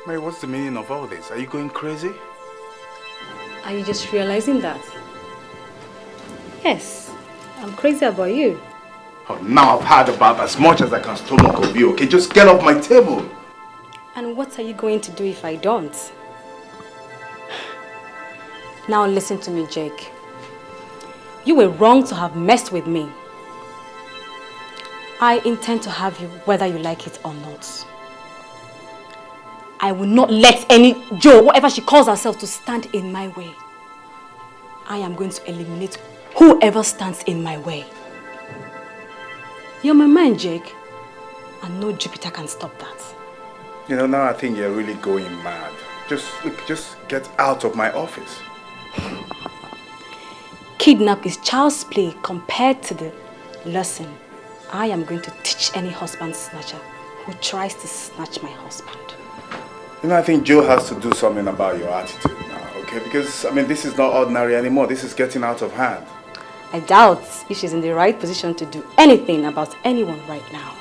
Mary, what's the meaning of all this? Are you going crazy? Are you just realizing that? Yes, I'm crazy about you. Oh, now I've heard about as much as I can stomach of you, okay? Just get off my table. And what are you going to do if I don't? Now listen to me, Jake. You were wrong to have messed with me. I intend to have you whether you like it or not. I will not let any Joe, whatever she calls herself, to stand in my way. I am going to eliminate whoever stands in my way. You're my man, Jake. And no Jupiter can stop that. You know, now I think you're really going mad. Just get out of my office. Kidnap is child's play compared to the lesson I am going to teach any husband snatcher who tries to snatch my husband. You know, I think Joe has to do something about your attitude now, okay? Because, I mean, this is not ordinary anymore. This is getting out of hand. I doubt if she's in the right position to do anything about anyone right now.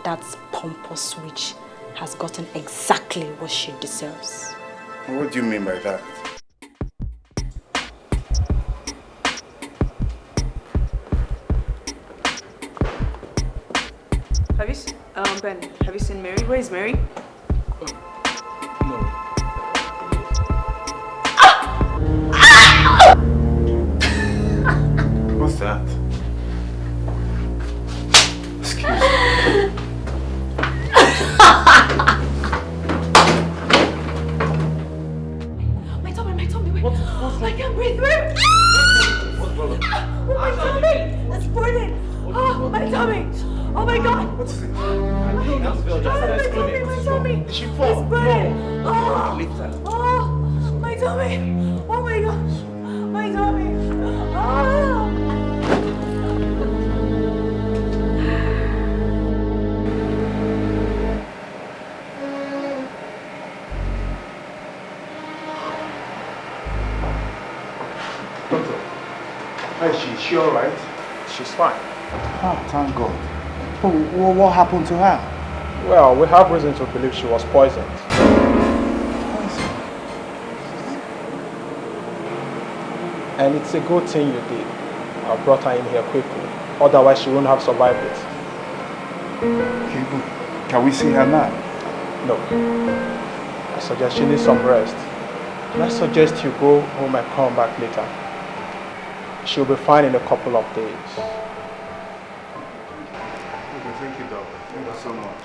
That pompous witch has gotten exactly what she deserves. What do you mean by that? Ben, have you seen Mary? Where is Mary? No. What's that? Excuse me. My tummy, wait. What's I can't breathe. Wait. wrong? Oh, my tummy! It's burning! Oh, my tummy! Oh my God! What's it? My tummy! Did she fall? It's burning! Oh, Lift her. oh, my tummy! Oh my gosh! My tummy! Oh! Is she alright? She's fine. Oh, thank God. Oh, what happened to her? Well, we have reason to believe she was poisoned. And it's a good thing you did. I brought her in here quickly. Otherwise, she wouldn't have survived it. Okay, but can we see her now? No. I suggest she needs some rest. And I suggest you go home and come back later. She'll be fine in a couple of days. Okay, thank you, doctor. Thank you so much.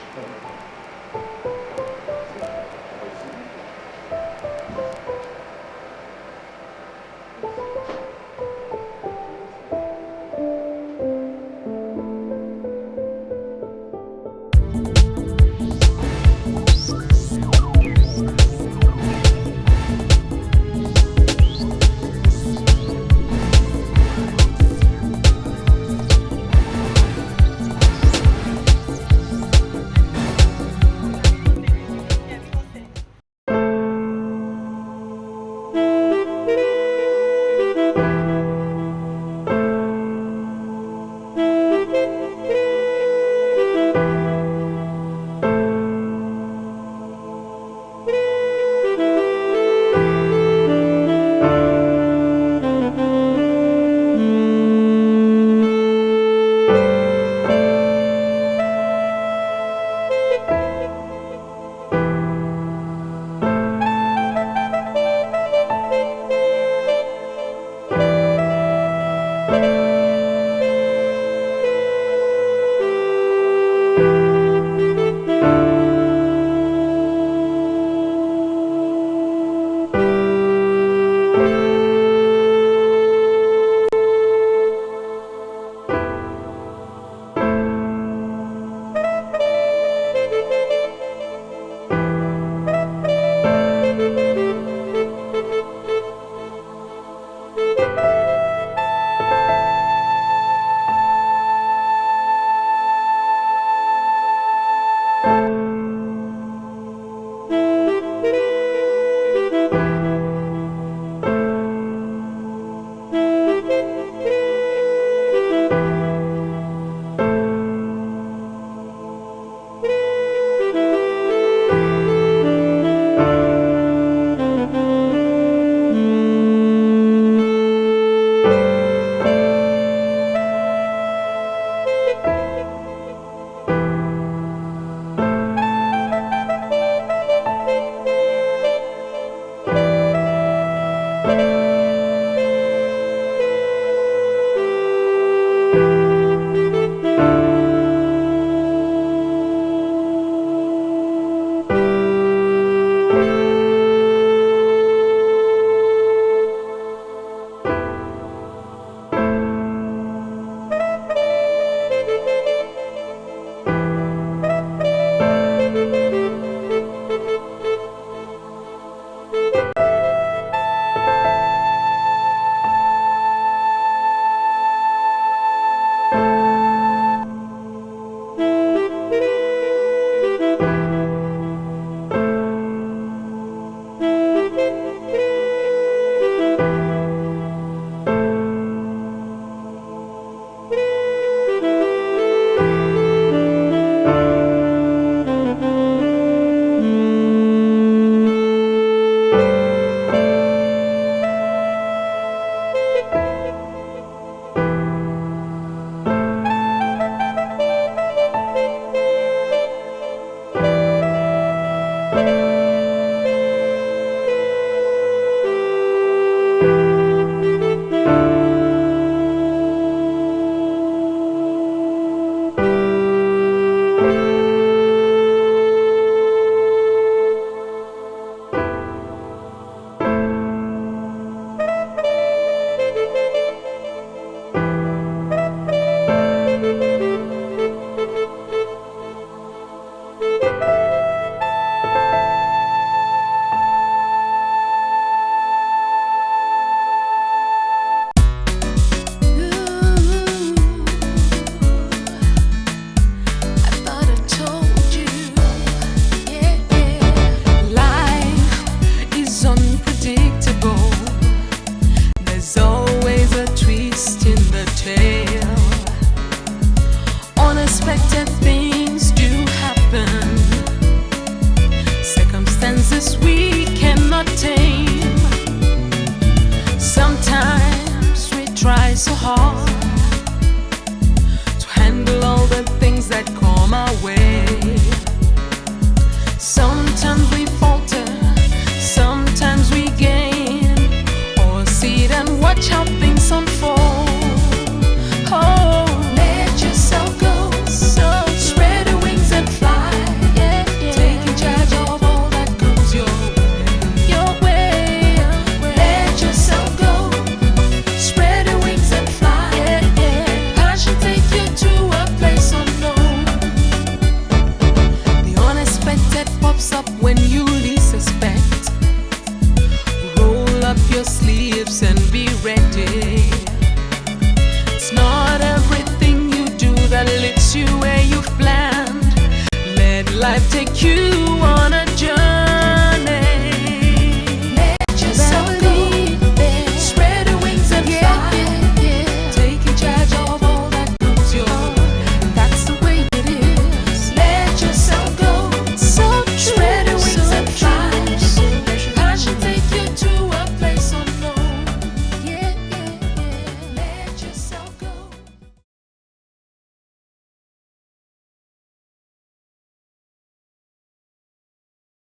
try so hard to handle all the things that come our way. Sometimes we falter, sometimes we gain, or sit and watch how things unfold. Oh, let yourself go, so spread your wings and fly. Taking charge of all that comes your way. Let yourself go, spread your wings and fly. Passion take you to a place unknown. The unexpected pops up when you least suspect. Roll up your sleeves and be ready. It's not everything you do that leads you where you've planned. Let life take you